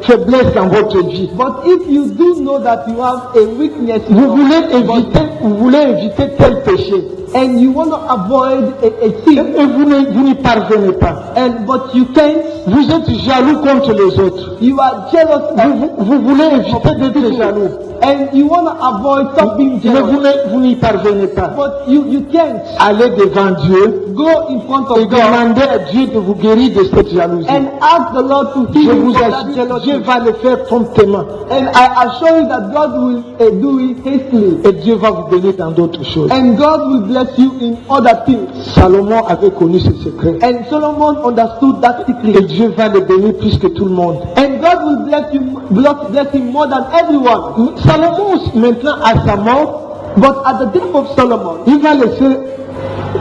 faiblesse dans votre vie, But if you do know that you have a weakness in vous your voulez éviter tel péché, and you want to avoid a sin, et vous n'y parvenez pas. but you can't, Vous êtes jaloux contre les autres. you are jealous Vous voulez éviter d'être jaloux, and you want to avoid stop being mais jealous, vous n'y parvenez pas. but you can't. Allez devant Dieu Go in front et of God demandez à Dieu de vous guérir de cette jalousie. and ask the Lord to Je heal you vous from that assure, jealousy. Dieu va le faire promptement And I assure you that God will do it hastily. et Dieu va vous bénir dans d'autres choses. And God will bless you in other things. Salomon avait connu ce secret. And Solomon understood that Et secret. Dieu va le bénir plus que tout le monde. And God will bless him more than everyone. Salomon, maintenant, à sa mort, But at the death of Solomon, il va laisser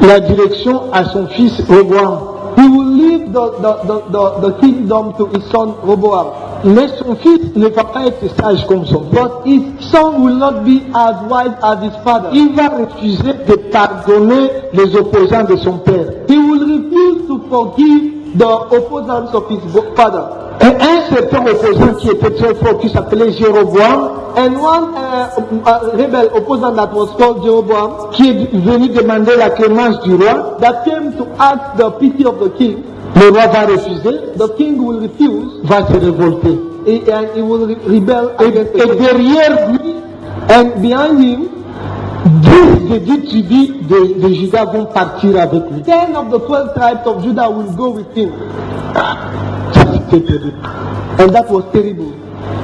la direction à son fils Roboam. he will leave the kingdom to his son Rehoboam. Mais son fils ne va pas être sage comme son père. But his son will not be as wise as his father. Il va refuser de pardonner les opposants de son père. He will refuse to forgive the opposants of his father. Et un certain opposant qui était très fort, qui s'appelait Jéroboam, And one rebel opposant that was called Jeroboam, qui est venu demander la clémence du roi, that came to ask the pity of the king, le roi va refuser, the king will refuse, va se révolter. and he will rebel against the Et king. derrière lui, And behind him, 10 des 10 tribus de Juda vont partir avec lui. 10 of the 12 tribes of Judah will go with him. Ça, c'était terrible. And that was terrible.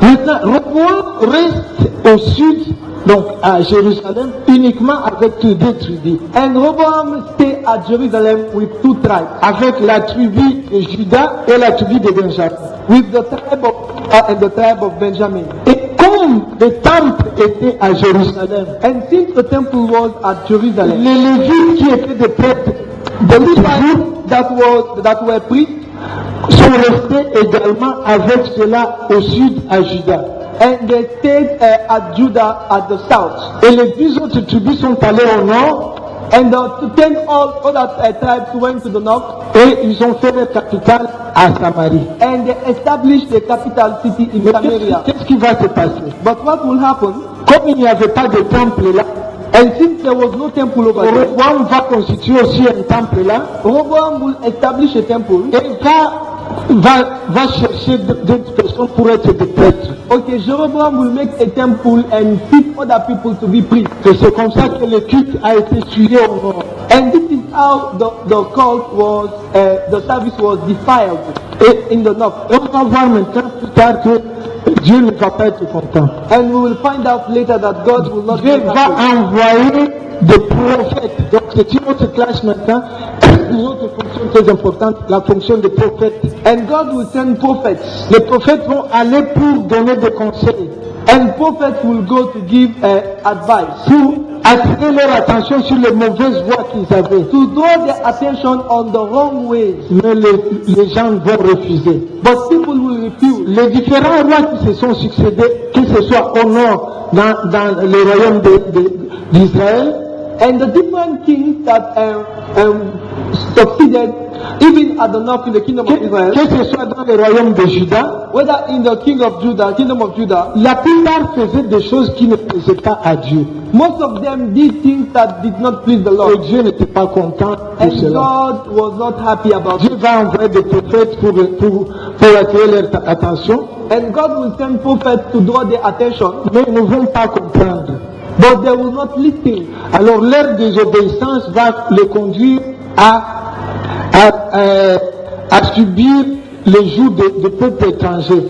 Maintenant, Rehoboam reste au sud, donc à Jérusalem, uniquement avec les 2 tribus. And Rehoboam stayed at Jerusalem with 2 tribes, Avec la tribu de Juda et la tribu de Benjamin. with the tribe of and the tribe of Benjamin. Et comme le temple était à Jérusalem, And since the temple was at Jerusalem, les Lévites qui étaient des prêtres de the toujours Levites that were priests, sont restés également avec cela au sud à Juda. and they stayed at Judah at the south. Et les 10 autres tribus sont allées au nord And the 10 other tribes went to the north, et ils ont fait leur capitale à Samarie. and they established the capital city in Mais Samaria. qu'est-ce qui va se passer? But what will happen? Comme il n'y avait pas de temple là, And since there was no temple over there, Rehoboam va constituer aussi un temple là Rehoboam will establish a temple. et va chercher d'autres personnes pour être des prêtres. Okay, Jeroboam will make a temple and pick other people to be priests. Et c'est comme ça que le culte a été tué au nord. And this is how the cult was, the service was defiled in the north. Et on va voir maintenant plus tard que Dieu ne va pas être content. And we will find out later that God will not be Dieu va happy. envoyer des prophètes. Donc c'est une autre classe maintenant, une autre fonction très importante, la fonction de prophète. And God will send prophets. Les prophètes vont aller pour donner des conseils, And prophets will go to give advice. pour attirer leur attention sur les mauvaises voies qu'ils avaient. To draw their attention on the wrong ways. Mais les gens vont refuser. But people will refuse. Les différents rois qui se sont succédés, que ce soit au nord, dans le royaume d'Israël, And the different kings that succeeded even at the north in the kingdom of Israel, que ce soit dans le royaume de Juda, whether in the kingdom of Judah, la plupart faisaient des choses qui ne plaisaient pas à Dieu. most of them did things that did not please the Et Lord. Dieu n'était pas content pour And cela. God was not happy about Dieu it. va envoyer des prophètes pour attirer leur attention, And God will send prophets to draw their attention, mais ils ne vont pas comprendre. but they will not listen. Alors leur désobéissance va les conduire à subir les jougs de peuples étrangers,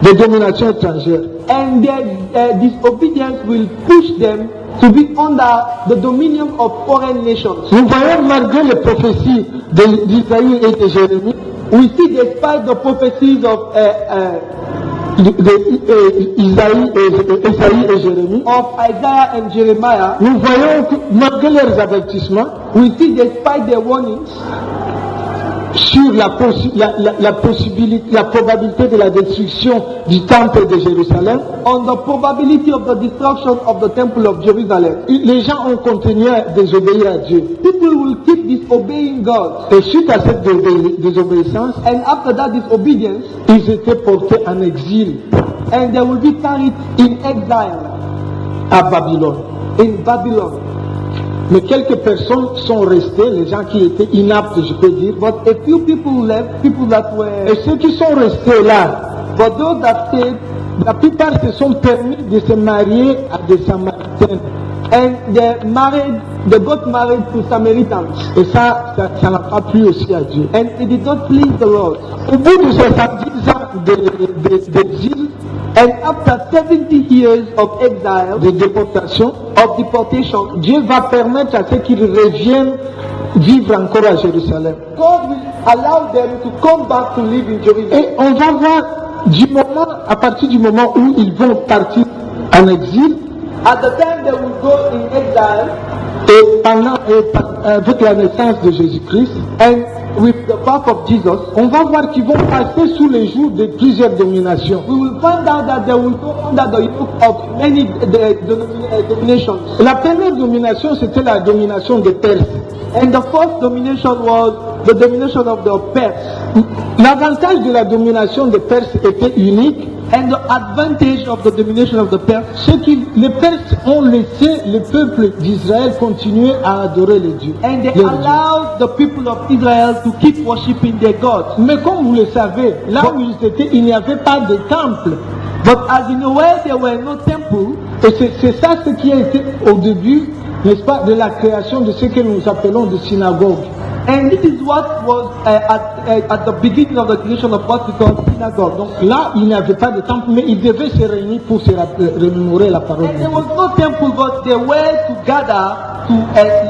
de domination étrangère. And their disobedience will push them to be under the dominion of foreign nations. Nous voyons malgré les prophéties d'Isaïe et de Jérémie, We see despite the prophecies of Isaïe et Jérémie, Isaiah and Jeremiah, nous voyons que malgré leurs avertissements we see despite their warnings sur la probabilité de la destruction du temple de Jérusalem, on the probability of the destruction of the temple of Jerusalem, les gens ont continué à désobéir à Dieu. people will keep disobeying God. Et suite à cette désobéissance, And after that disobedience, ils étaient portés en exil and they will be carried in exile à Babylone. in Babylon. Mais quelques personnes sont restées, les gens qui étaient inaptes, je peux dire. But a few people left, people that Et were, ceux qui sont restés là, but those that stayed, la plupart se sont permis de se marier à des Samaritaines. and they got married to Samaritans. Et ça n'a pas plu aussi à Dieu. And it did not please the Lord. Au bout de 70 ans d'exil, And after 70 years of exile, de déportation, of deportation, Dieu va permettre à ceux qui reviennent vivre encore à Jérusalem. God will allow them to come back to live in Jerusalem. Et on va voir à partir du moment où ils vont partir en exil, At the time they will go in exile, et avec la naissance de Jésus-Christ, and with the birth of Jesus, on va voir qu'ils vont passer sous les jours de plusieurs dominations. we will find out that they will go under the yoke of many dominations. La première domination, c'était la domination des Perses. And the first domination was the domination of the Perses. L'avantage de la domination des Perses était unique. And the advantage of the domination of the Perses, C'est que les Perses ont laissé le peuple d'Israël continuer à adorer les dieux. and they leurs dieux. allowed the people of Israel to keep worshiping their gods. Mais comme vous le savez, là où ils étaient, il n'y avait pas de temple. But as in a way, there were no temple, Et c'est ça ce qui a été au début, n'est-ce pas, de la création de ce que nous appelons des synagogues. and this is what was at the beginning of the creation of what we call synagogue. Donc là, il n'y avait pas de temple, mais ils devaient se réunir pour se remémorer la parole And de there Dieu. was no temple, but they were together to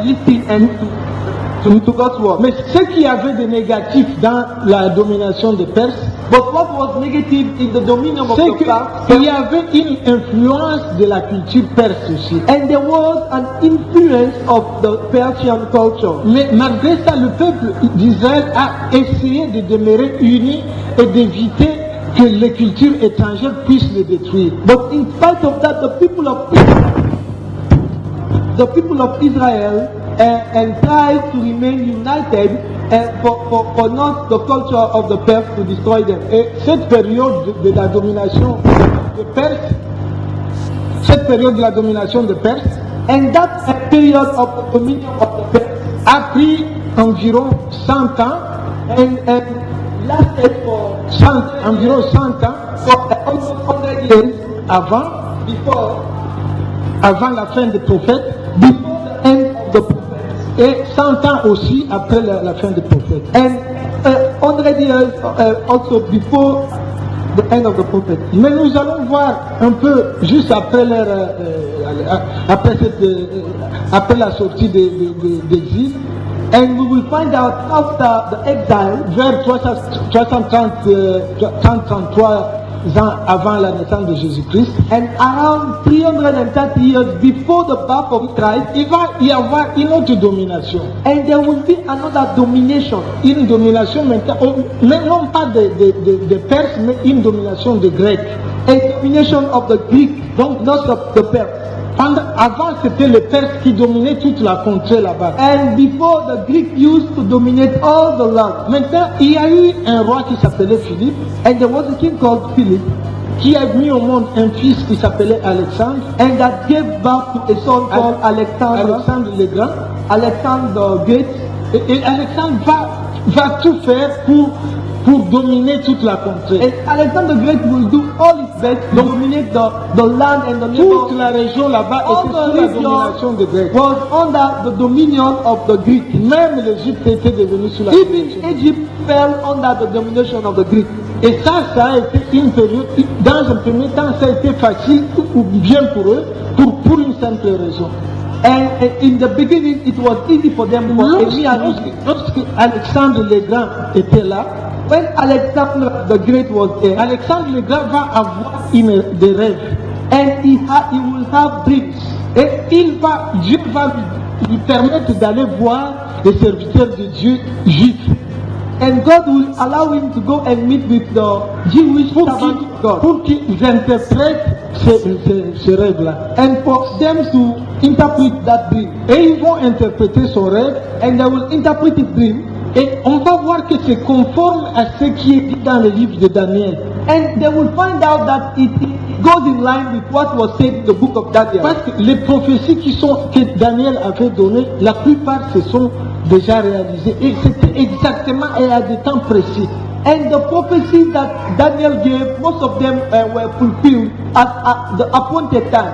listen and to God's word. Mais ce qu'il y avait de négatif dans la domination des Perses, But what was negative in the dominion of c'est the Perses, qu'il y avait une influence de la culture perse aussi. and there was an influence of the Persian culture. Mais malgré ça, le peuple d'Israël a essayé de demeurer uni et d'éviter que les cultures étrangères puissent le détruire. But in spite of that, the people of Israel and tried to remain united for not the culture of the Perses to destroy them. Et cette période de la domination des Perses, cette période de la domination des Perses And that period of the dominion of the Perses a pris environ 100 ans, and lasted for environ 100 ans almost 100 years avant la fin des prophètes before the end of the prophets, et 100 ans aussi après la fin des prophètes. and 100 years also before the end of the prophets. Mais nous allons voir un peu juste après après la sortie d'exil, And we will find out after the exile, vers 333 ans avant la naissance de Jésus-Christ, and around 330 years before the birth of Christ, il va y avoir une autre domination. and there will be another domination. Une domination maintenant, mais non pas de Perses, mais une domination de Grecs. A domination of the Greek, Donc, not of the Persian. avant, c'était les Perses qui dominaient toute la contrée là-bas. And before, the Greek used to dominate all the land. Maintenant, il y a eu un roi qui s'appelait Philippe, And there was a king called Philip, qui a mis au monde un fils qui s'appelait Alexandre, and that gave birth to a son called Alexander, Alexandre le Grand. Alexander the Great. Et Alexandre va tout faire pour dominer toute la contrée. And Alexander the Great will do all his best to dominate the land and the Toute neighbor. la région là-bas All était the sous la domination des Grecs. region was under the dominion of the Greek. Même l'Égypte était devenue sous la Even domination. Egypt fell under the domination of the Greek. Et ça a été une période, dans un premier temps, ça a été facile ou bien pour eux, pour une simple raison. And in the beginning, it was easy for them. For a mere reason. Lorsque Alexandre le Grand était là, When Alexander the Great was there, Alexandre le Grand va avoir des rêves. and he will have dreams. Et Dieu va lui permettre d'aller voir les serviteurs de Dieu juifs And God will allow him to go and meet with the Jewish servants of God. pour qu'ils interprètent ce rêve-là. And for them to interpret that dream. Et ils vont interpréter son rêve. And they will interpret his dream. Et on va voir que c'est conforme à ce qui est dit dans le livre de Daniel. And they will find out that it goes in line with what was said in the book of Daniel. Parce que les prophéties que Daniel avait données, la plupart se sont déjà réalisées. Et c'était exactement et à des temps précis. And the prophecies that Daniel gave, most of them were fulfilled at the appointed time.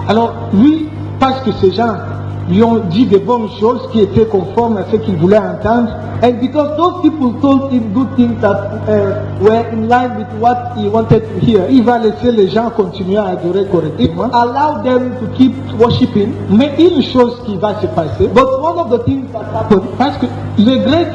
Alors lui, parce que ces gens lui ont dit de bonnes choses qui étaient conformes à ce qu'il voulait entendre, And because those people told him good things that were in line with what he wanted to hear, il va laisser les gens continuer à adorer it correctement. allowed them to keep worshiping. Mais une chose qui va se passer, But one of the things that happened, parce que les Grecs,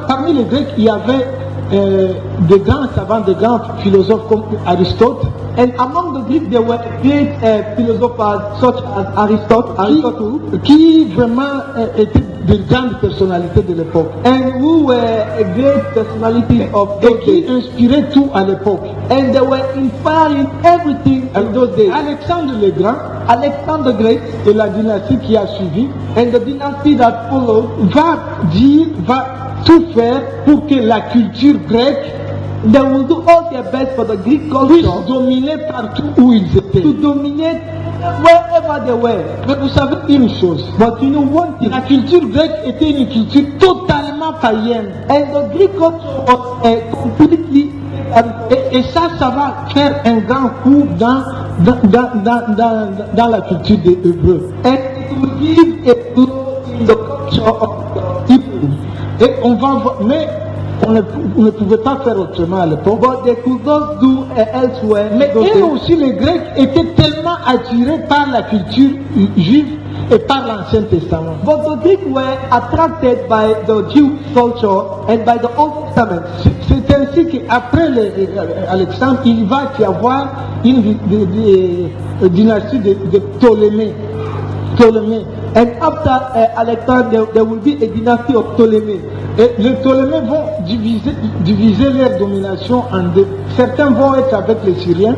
parmi les Grecs, il y avait des grands savants, des grands philosophes comme Aristote, And among the Greeks, there were great philosophers such as Aristotle, qui vraiment étaient de grandes personnalités de l'époque. and who were a great personality of Et those qui days. inspiraient tout à l'époque. And they were inspiring everything in those days. Alexandre le Grand Alexander the Great et la dynastie qui a suivi and the dynasty that followed, va tout faire pour que la culture grecque they will do all their best for the Greek puisse culture dominer partout où ils étaient. to dominate wherever they were. Mais vous savez une chose, But you know one thing, la culture grecque était une culture totalement païenne. and the Greek culture was completely Et ça va faire un grand coup dans la culture des Hébreux. and it will give a blow in the culture of the people. Et on va voir, mais on ne pouvait pas faire autrement à l'époque. But they could not do elsewhere. Mais those eux days. aussi, les Grecs étaient tellement attirés par la culture juive et par l'Ancien Testament. But the Greeks were attracted by the Jewish culture and by the Old Testament. C'est ainsi qu'après Alexandre, il va y avoir une dynastie de Ptolémée. And after Alexander, there will be a dynasty of Ptolemy. Et les Ptolémées vont diviser leur domination en deux. Certains vont être avec les Syriens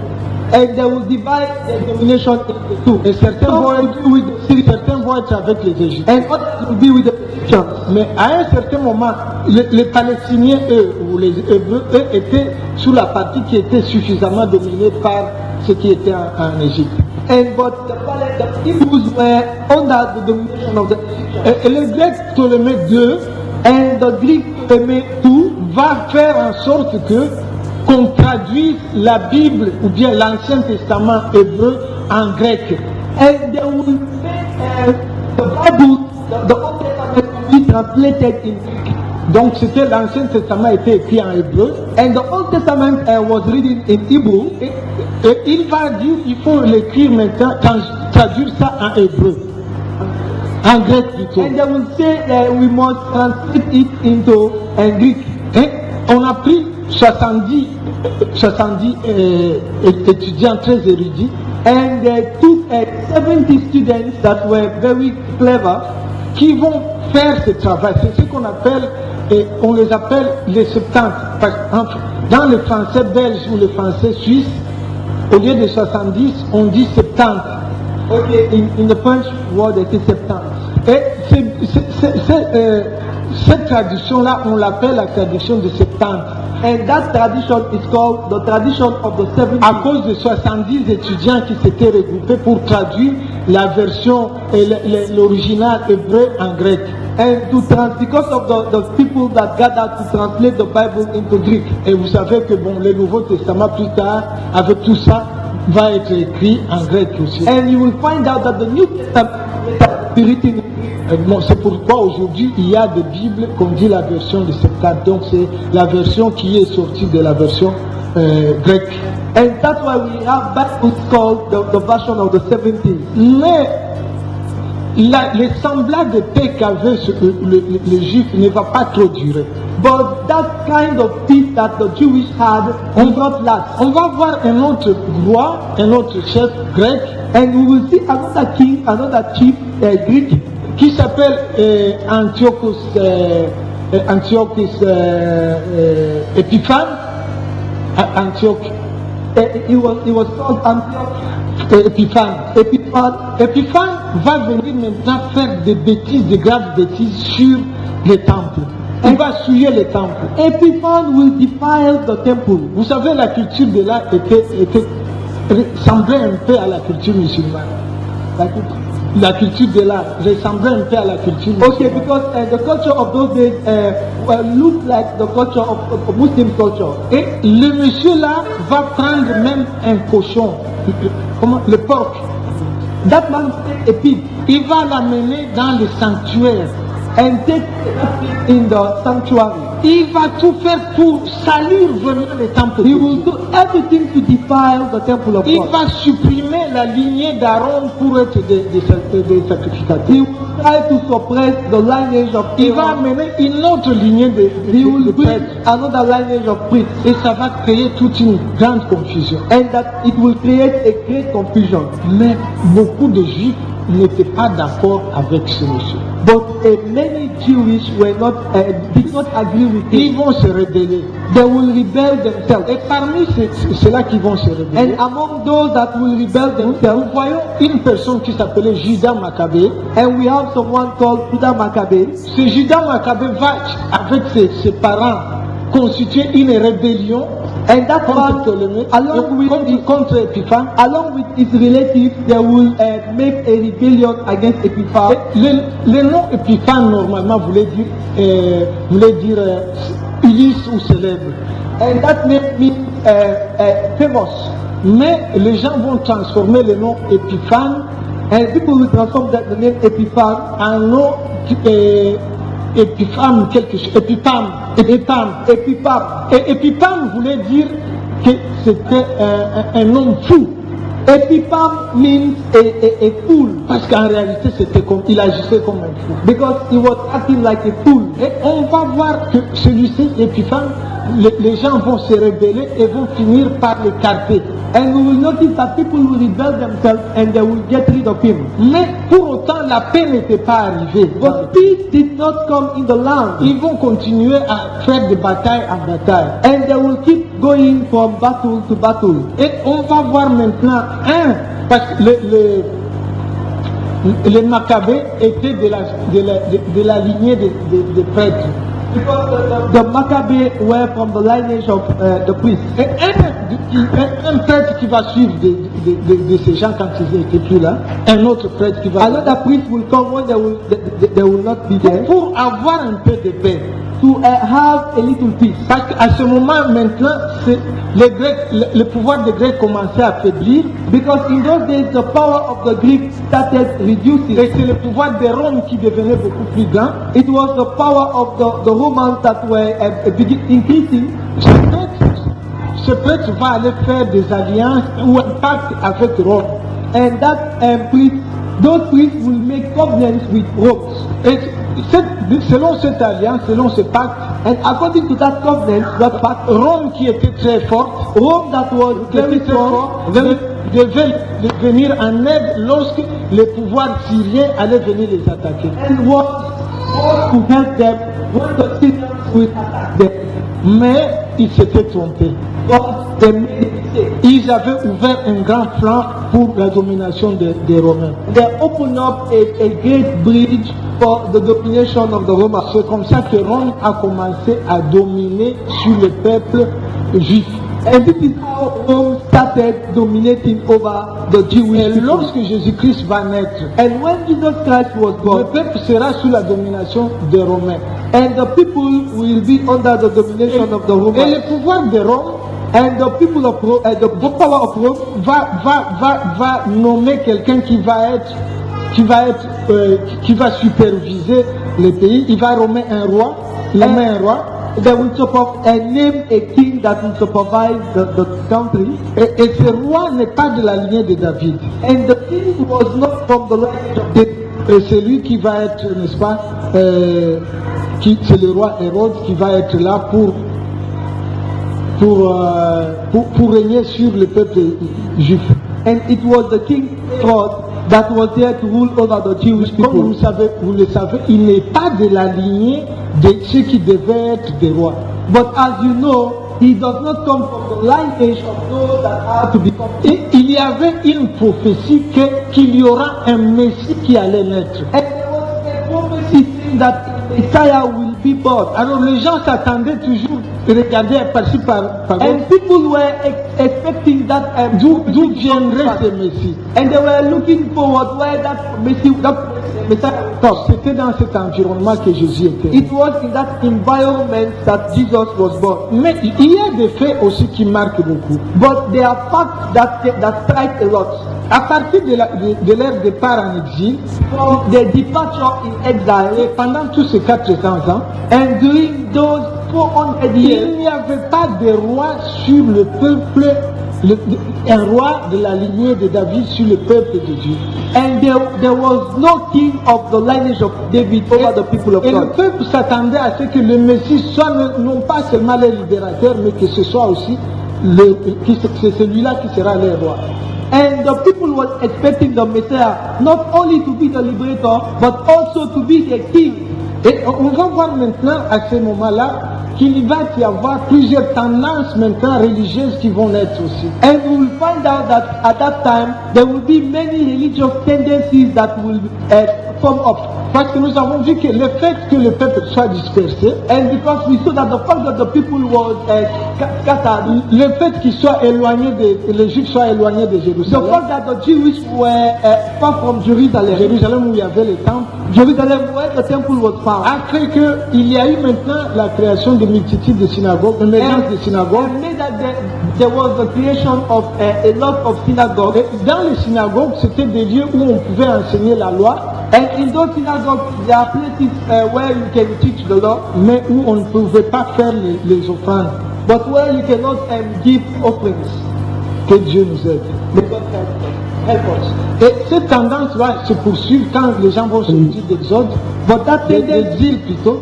And they will divide their domination into two. et certains Some vont will être, be with the Syrians certains vont être avec les Égyptiens. and others will be with the Egyptians. Mais à un certain moment, les Palestiniens, eux, ou les Hébreux, eux, étaient sous la partie qui était suffisamment dominée par ce qui était en Égypte. But the Hebrews were under the domination of the Egyptians. Et le grec Ptolémée II And the Greek Ptolemy too va faire en sorte que qu'on traduise la Bible ou bien l'Ancien Testament hébreu en grec. and they will make the Bible, the Old Testament, will be translated in Greek. Donc c'était l'Ancien Testament était écrit en hébreu And the Old Testament was written in Hebrew. et il va dire il faut l'écrire maintenant, traduire ça en hébreu, en grec plutôt. And they will say that we must translate it into Greek. Et on a pris 70 étudiants très érudits And they took 70 students that were very clever qui vont faire ce travail. C'est ce qu'on appelle, et on les appelle les 70. Par exemple, dans le français belge ou le français suisse, au lieu de 70, on dit 70. Okay, in the French word they say 70. Et cette traduction-là, on l'appelle la traduction de 70. And that tradition is called the tradition of the 70. À cause de 70 étudiants qui s'étaient regroupés pour traduire la version et l'original hébreu en grec. And because of the people that gathered to translate the Bible into Greek. Et vous savez que bon, le Nouveau Testament plus tard, avec tout ça, va être écrit en grec aussi. And you will find out that the New Testament will be written in Greek. Bon, c'est pourquoi aujourd'hui il y a des Bibles qu'on dit la version de 70. Donc c'est la version qui est sortie de la version grecque. And that's why we have Bibles called the version of the 70s. Mais les semblants de paix qu'avait le juif ne va pas trop durer. But that kind of peace that the Jewish had will not last. On va voir un autre roi, un autre chef grec, And we will see another king, another chief Greek, qui s'appelle Antiochus Épiphane. Antioche. He was called Antioch. Épiphane. Épiphane va venir maintenant faire des bêtises, de graves bêtises sur les temples. Il va souiller les temples. Epiphane will defile the temple. Vous savez, la culture de là ressemblait un peu à la culture musulmane. La culture de là ressemblait un peu à la culture musulmane. Okay, because the culture of those days looked like the culture of Muslim culture. Et le monsieur là va prendre même un cochon, le porc. That man take a pig Il va l'amener dans le sanctuaire and take in the sanctuary. Il va tout faire pour salir vraiment le temple. He will do everything to defile the temple of Il God. va supprimer la lignée d'Aaron pour être des sacrificateurs. He will try to suppress the lineage of Il va Aaron. amener une autre lignée He will de bring prêtres. another lineage of priests, Et ça va créer toute une grande confusion. and that it will create a great confusion. Mais beaucoup de Juifs n'étaient pas d'accord avec ce monsieur. But many Jewish did not agree with Ils him. vont se rebeller. They will rebel themselves. Et parmi ceux-là qui vont se rebeller, And among those that will rebel nous themselves, voyons une personne qui s'appelait Judas Maccabée. and we have someone called Judah Maccabee. Ce Judas Maccabée va, avec ses parents, constituer une rébellion And that contre man, Ptolémée, contre Épiphane. along with his relatives, they will make a rebellion against Epiphane. Le nom Épiphane, normalement, voulait dire Ulysse ou célèbre. And that name means famous. Mais les gens vont transformer le nom Épiphane And people will transform the name Epiphane en nom Épiphane, quelque chose. Épipame. Epiphane. Et Épipame voulait dire que c'était un homme fou. Epiphane means a fool, Parce qu'en réalité, il agissait comme un fou. because he was acting like a fool. Et on va voir que celui-ci, Épiphane, les gens vont se rebeller et vont finir par l'écarter. And we will notice that people will rebel themselves and they will get rid of him. Mais pour autant, la paix n'était pas arrivée. But peace did not come in the land. Ils vont continuer à faire de bataille en bataille. And they will keep going from battle to battle. Et on va voir maintenant parce que les Maccabées étaient de la lignée des prêtres. Because the Maccabee were from the lineage of the priests. Et un prêtre qui va suivre de ces gens quand ils n'étaient plus là, un autre prêtre qui va... Another priest will come when they will not be there, Pour avoir un peu de paix. to have a little peace. Parce qu'à ce moment maintenant, le pouvoir des Grecs commençait à faiblir. Because in those days the power of the Greeks started reducing. Et c'est le pouvoir de Rome qui devenait beaucoup plus grand. It was the power of the Romans that were increasing. Ce prêtre va aller faire des alliances ou un pacte avec Rome. And that those priests will make covenants with Rome. Et selon cette alliance, selon ce pacte, And according to that covenant, that pact, Rome qui était très forte, Rome that was very strong, devait venir en aide lorsque le pouvoir syrien allait venir les attaquer. and was to help them when the Syrians will attack them. Mais ils s'étaient trompés. But they made a mistake. Ils avaient ouvert un grand flanc pour la domination des Romains. They opened up a great bridge for the domination of the Romans. C'est comme ça que Rome a commencé à dominer sur le peuple juif. And this is how Rome started dominating over the Jewish Et people. lorsque Jésus-Christ va naître, And when Jesus Christ was le born, peuple sera sous la domination des Romains. and the people will be under the domination of the Et Romans, le pouvoir de Rome and the people of Rome, the power of Rome va nommer quelqu'un qui va superviser le pays. Il va nommer un roi. they will name a king that will supervise the country. Et ce roi n'est pas de la lignée de David. And the king was not from the lineage of David. Et c'est lui qui va être, n'est-ce pas, c'est le roi Hérode qui va être là pour régner sur le peuple juif. And it was the king Herod that was there to rule over the Jewish Comme people. vous le savez, il n'est pas de la lignée de ceux qui devaient être des rois. But as you know, he does not come from the lineage of those that are to become Et il y avait une prophétie qu'il y aura un Messie qui allait naître. And there was a prophecy saying that Messiah will be born. Alors les gens s'attendaient toujours, regardaient par-ci par-là, And people were expecting that d'où prophecy viendrait to ce come. Messie. And they were looking forward where that Messiah would come. C'était dans cet environnement que Jésus était. It was in that environment that Jesus was born. Mais il y a des faits aussi qui marquent beaucoup. But there are facts that strike a lot. À partir de leur départ en exil, from their departure in et exile, pendant tous ces 400 ans, and during those 400 il years, n'y avait pas de roi sur le peuple, un roi de la lignée de David sur le peuple de Dieu. and there was no king of the lineage of David over the people of Et le God. peuple s'attendait à ce que le Messie soit non pas seulement leur libérateur, mais que ce soit aussi c'est celui-là qui sera leur roi. And the people were expecting the Messiah not only to be the liberator, but also to be the king. Et on va voir maintenant à ce moment-là qu'il va y avoir plusieurs tendances maintenant religieuses qui vont naître aussi. And we will find out that at that time there will be many religious tendencies that will come up. Parce que nous avons vu que le fait que le peuple soit dispersé, And because we saw that the fact that the people were scattered, le fait qu'ils soient éloignés les Juifs soient éloignés de the Jérusalem, fact that the Jewish were far from Jerusalem, Jérusalem où il y avait les temples, Jerusalem where the temple was found, a fait qu'il y a eu maintenant la création de multitudes de synagogues, l'émergence des synagogues. and made that there was the creation of a lot of synagogues. Et dans les synagogues, c'était des lieux où on pouvait enseigner la loi, And in those synagogues, there are places where you can teach the law, mais où on ne pouvait pas faire les offrandes. but where you cannot give offerings. Que Dieu nous aide. May God help us. Et cette tendance va se poursuivre quand les gens vont sortir d'Exode, But that d'exil plutôt.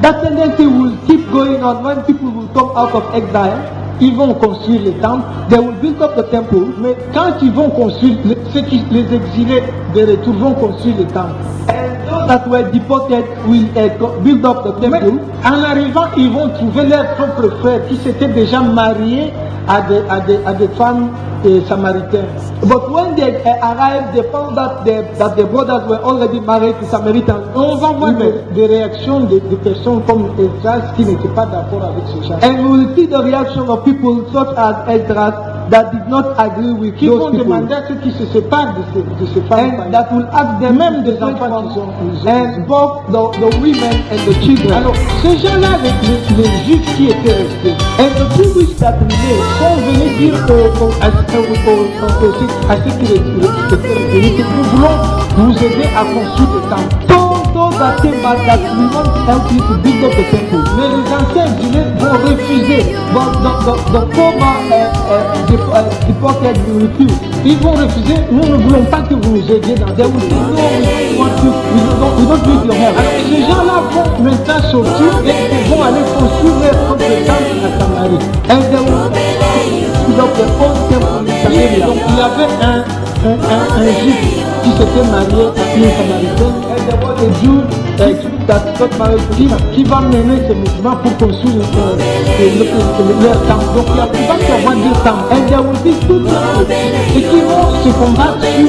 that tendency will keep going on when people will come out of exile. Ils vont construire les temples, They will build up the temple, mais quand ils vont construire, ceux qui les exilés de retour vont construire les temples. and those that were deported will build up the Mais temple. en arrivant, ils vont trouver leurs propres frères qui s'étaient déjà mariés à des femmes samaritaines. But when they arrived, they found that their brothers were already married to Samaritans. On va voir women. des réactions de personnes comme Esdras qui n'étaient pas d'accord avec ce genre. And we will see the reaction of people such as Esdras that did not agree with Qui those vont people. demander à ceux qui se séparent de ces femmes. And that will ask them Même to des separate enfants from- qu'ils ont. and both the women and the children. Alors, ces gens-là, les juifs qui étaient restés, And the Jewish that remained, sont venus dire à ceux qui étaient revenus que nous voulons vous aider à construire le temple. those that came back that we want to help you to build up the temple. Mais les anciens exilés vont refuser. But the former deported will refuse. Ils vont refuser. Nous ne voulons pas que vous nous aidiez dans They cette will say, mission. no, we don't need your help. Alors, ces gens-là vont maintenant sortir et vont aller construire leur propre temple à Samarie. And they will build up their own temple in Samaria. Donc, il y avait un juif qui s'était marié à une samaritaine And there was a Jew that got married to qui va mener ce mouvement pour construire leur temple. Donc, il va y avoir deux temples. And there will be two temples. Et qui vont se combattre sur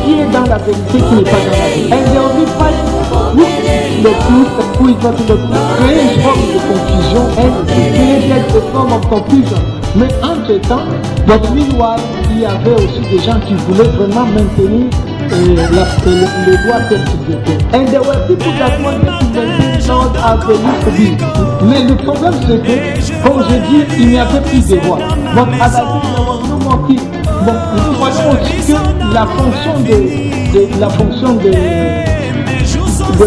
qui est dans la vérité, qui n'est pas dans la vérité. And there will be fight who is the truth and who is not in the truth. Créer une forme de confusion. And it created a form of confusion. Mais entre-temps, But meanwhile, il y avait aussi des gens qui voulaient vraiment maintenir les lois telles qu'ils étaient. and there were people that wanted to maintain laws as they used to be. Mais le problème c'est que, comme je dis, il n'y avait plus de rois. But as I said, there was no more king. Bon, nous voyons aussi que la fonction de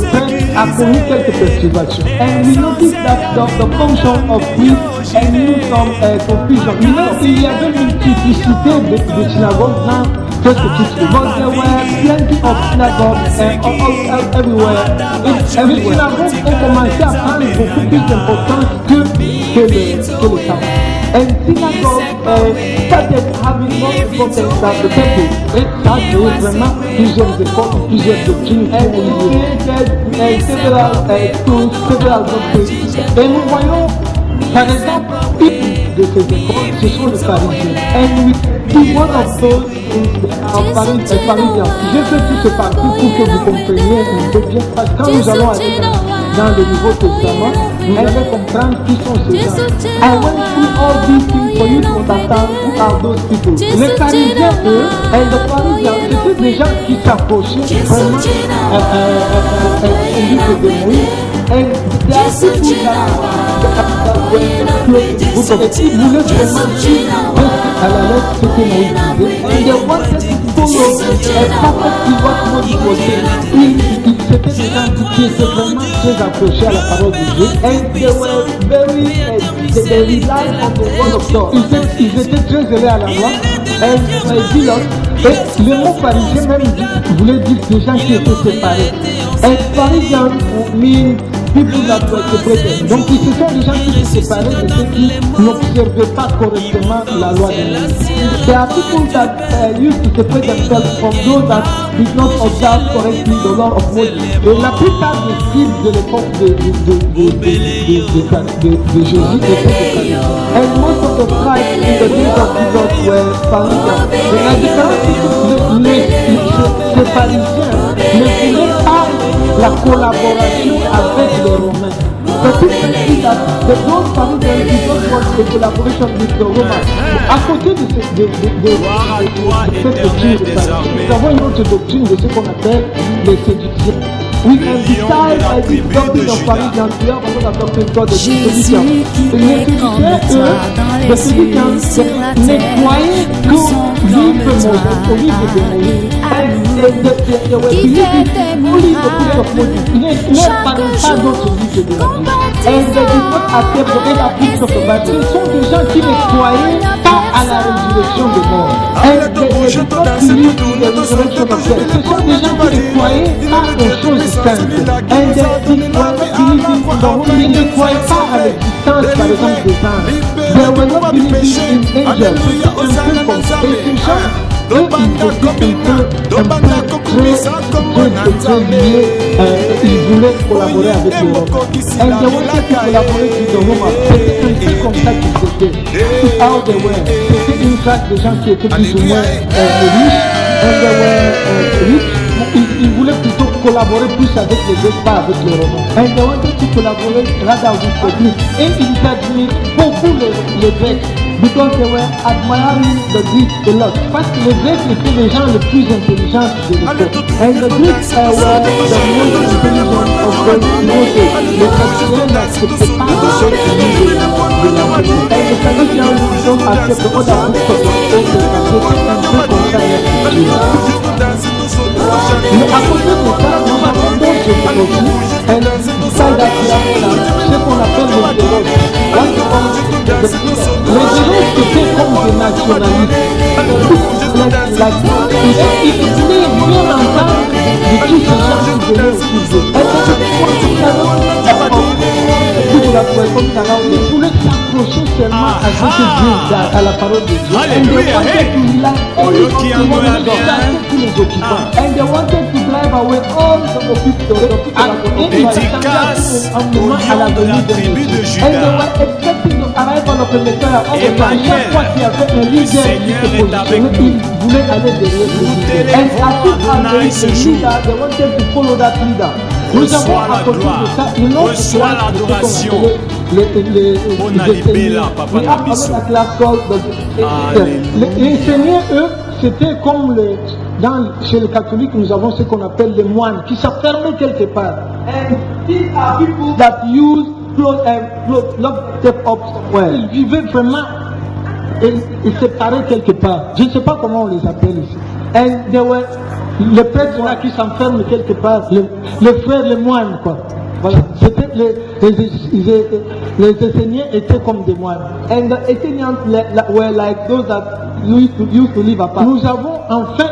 prêtre a connu quelques perturbations. And we noticed that the function of priest and knew some confusion. Il y avait une multiplicité de synagogues dans presque toutes les But there were plenty of synagogues everywhere. Les synagogues ont commencé à prendre beaucoup plus d'importance que le temple. And synagogues started having more importance than the temple. Et ça a créé vraiment plusieurs écoles, plusieurs doctrines. And it created several schools, several doctrines. Et nous voyons, par exemple, une de ces écoles, ce sont les pharisiens. And we see one of those is Pharisees. J'ai fait tout ce parcours pour que vous compreniez un peu bien, parce que quand nous allons aller dans le Nouveau Testament, vous allez comprendre qui sont ces gens. I went through all these things for you to understand who are those people. Les pharisiens, eux, And the Pharisees, c'était des gens qui s'approchaient vraiment au livre de Moïse. and there are people that were close to the book of Et ils voulaient vraiment suivre à la lettre ce que Moïse disait. And they wanted to follow perfectly what Moses was saying. Ils étaient des gens qui étaient vraiment très accrochés à la parole de Dieu. And they were very, they relied on the word of God. Ils étaient très élevés à la loi. And zealous. Et le mot pharisien même voulait dire des gens qui étaient séparés. And Pharisees mean people that were separated. Donc ce sont des gens qui se séparaient de ceux qui n'observaient pas correctement la loi de Moïse. There are people that used to separate themselves from those that did not observe correctly the law of Moses. Et la plupart des scribes de l'époque de Jésus étaient des pharisiens. And most of the tribes in the days of Jesus were Pharisees. Les pharisiens ne voulaient pas la collaboration avec les Romains. The people see that those Pharisees did not want a collaboration with the Romans. À côté de cette doctrine des pharisiens, nous avons une autre doctrine de ce qu'on appelle les séductions. We can decide by this doctrine of Pharisees, we have another doctrine called the seduction. Les séductions nettoyaient que livre Moïse, au livre de Moïse. They were believing only the book of Moses. Ils ne parlaient pas d'autres livres de la Bible. And they did not accept the other books of the Ce Bible. sont des gens qui ne croyaient pas à la résurrection des morts. And they did not believe in the resurrection of Ce death. sont des gens qui ne croyaient pas aux choses saintes. And they did not believe in the Holy Ils ne croyaient pas à l'existence, par exemple, des anges. They were not believing in angels. C'est un peu comme ça. Et ces gens, eux, ils étaient un peu très liés. Ils voulaient collaborer avec les Romains. And they wanted to collaborate with the Romans. C'était un peu comme ça qu'ils étaient. C'est how they were. C'était une classe de gens qui étaient plus ou moins riches. And they were rich. Ils voulaient plutôt collaborer plus avec les Grecs, pas avec les Romains. And they wanted to collaborate rather with the Greeks. Et ils admiraient beaucoup les Grecs. Because they were admiring the Greeks a lot. Parce que les Grecs étaient les gens les plus intelligents de l'époque. And the Greeks were the most intelligent of the Moses. Les chrétiens n'acceptaient pas de ceux qui lisent de la Bible. And the Pharisees don't accept the other books of the Old Testament. C'était un peu comme ça l'écriture. Mais à côté de ça, nous avons d'autres aussi. And beside that, we have Ce qu'on appelle les éloges. Les éloges, c'était comme des nationalistes. Ils voulaient rien entendre de tous ces gens qui venaient au culte. Ils voulaient s'approcher seulement à ce que Dieu dit, à la parole de Dieu. Alléluia. And they wanted to drive away all the people Dédicace au lion de la tribu de And they Juda. were expecting the arrival of the Messiah all the À time. chaque fois qu'il y avait un leader qui se positionnait, ils voulaient aller derrière le leader. And as soon as there is a leader, they wanted to follow that leader. Nous avons Reçois à la côté gloire, de ça une autre reçois classe de ce qu'on l'adoration. appelait les Onalibela, Papa We have Nabiso. another class called the Les Seigneurs, eux, c'était comme chez les catholiques, nous avons ce qu'on appelle les moines qui s'enfermaient quelque part. And these are people that use clothes locked up somewhere. Ils vivaient vraiment et séparés quelque part. Je ne sais pas comment on les appelle ici. And they were Les prêtres là qui s'enferment quelque part, les frères, les moines, quoi. Voilà. C'était les enseignants étaient comme des moines. and the Athenians were like those that used to live apart. Nous avons enfin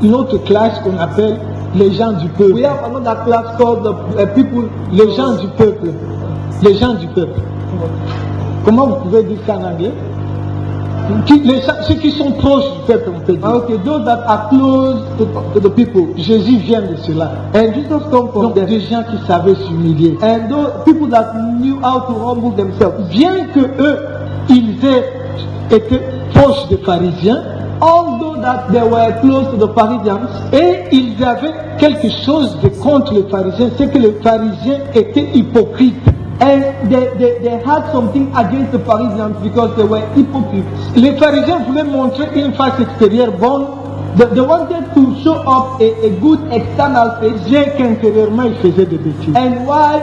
une autre classe qu'on appelle les gens du peuple. We have another class called the people, Les gens du peuple. Les gens du peuple. Comment vous pouvez dire ça en anglais? Ceux qui sont proches du peuple, on peut dire. Okay, those that are close to the people. Jésus vient de cela. And Jesus come from Donc them. des gens qui savaient s'humilier. And those people that knew how to humble themselves. Bien que eux, ils aient été proches des pharisiens, Although that they were close to the Pharisees, et ils avaient quelque chose de contre les pharisiens, c'est que les pharisiens étaient hypocrites. and they had something against the Pharisees because they were hypocrites. Les pharisiens voulaient montrer une face extérieure bonne, They wanted to show up a good external face, bien qu'intérieurement ils faisaient des bêtises. and while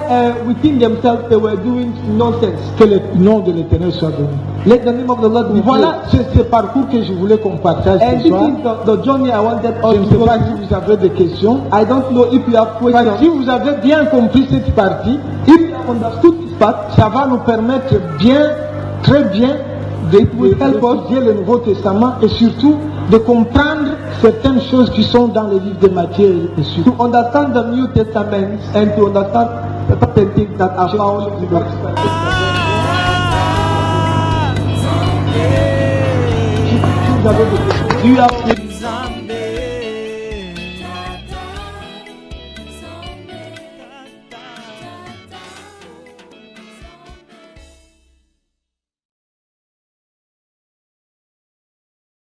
within themselves they were doing nonsense. Que le nom de l'Éternel soit béni. Let the name of the Lord be Voilà, c'est ce parcours que je voulais qu'on partage praised. And ce this soir. is the journey I wanted Je us ne to sais go pas through. si vous avez des questions. I don't know if you have Parce que si questions. vous avez bien compris cette partie, If you have understood this part, ça va nous permettre bien, très bien, d'étudier le Nouveau Testament et surtout de comprendre certaines choses qui sont dans les livres de Matthieu et suite. to understand the New Testament and to understand certain things that are found in the Si vous avez des questions. Do you have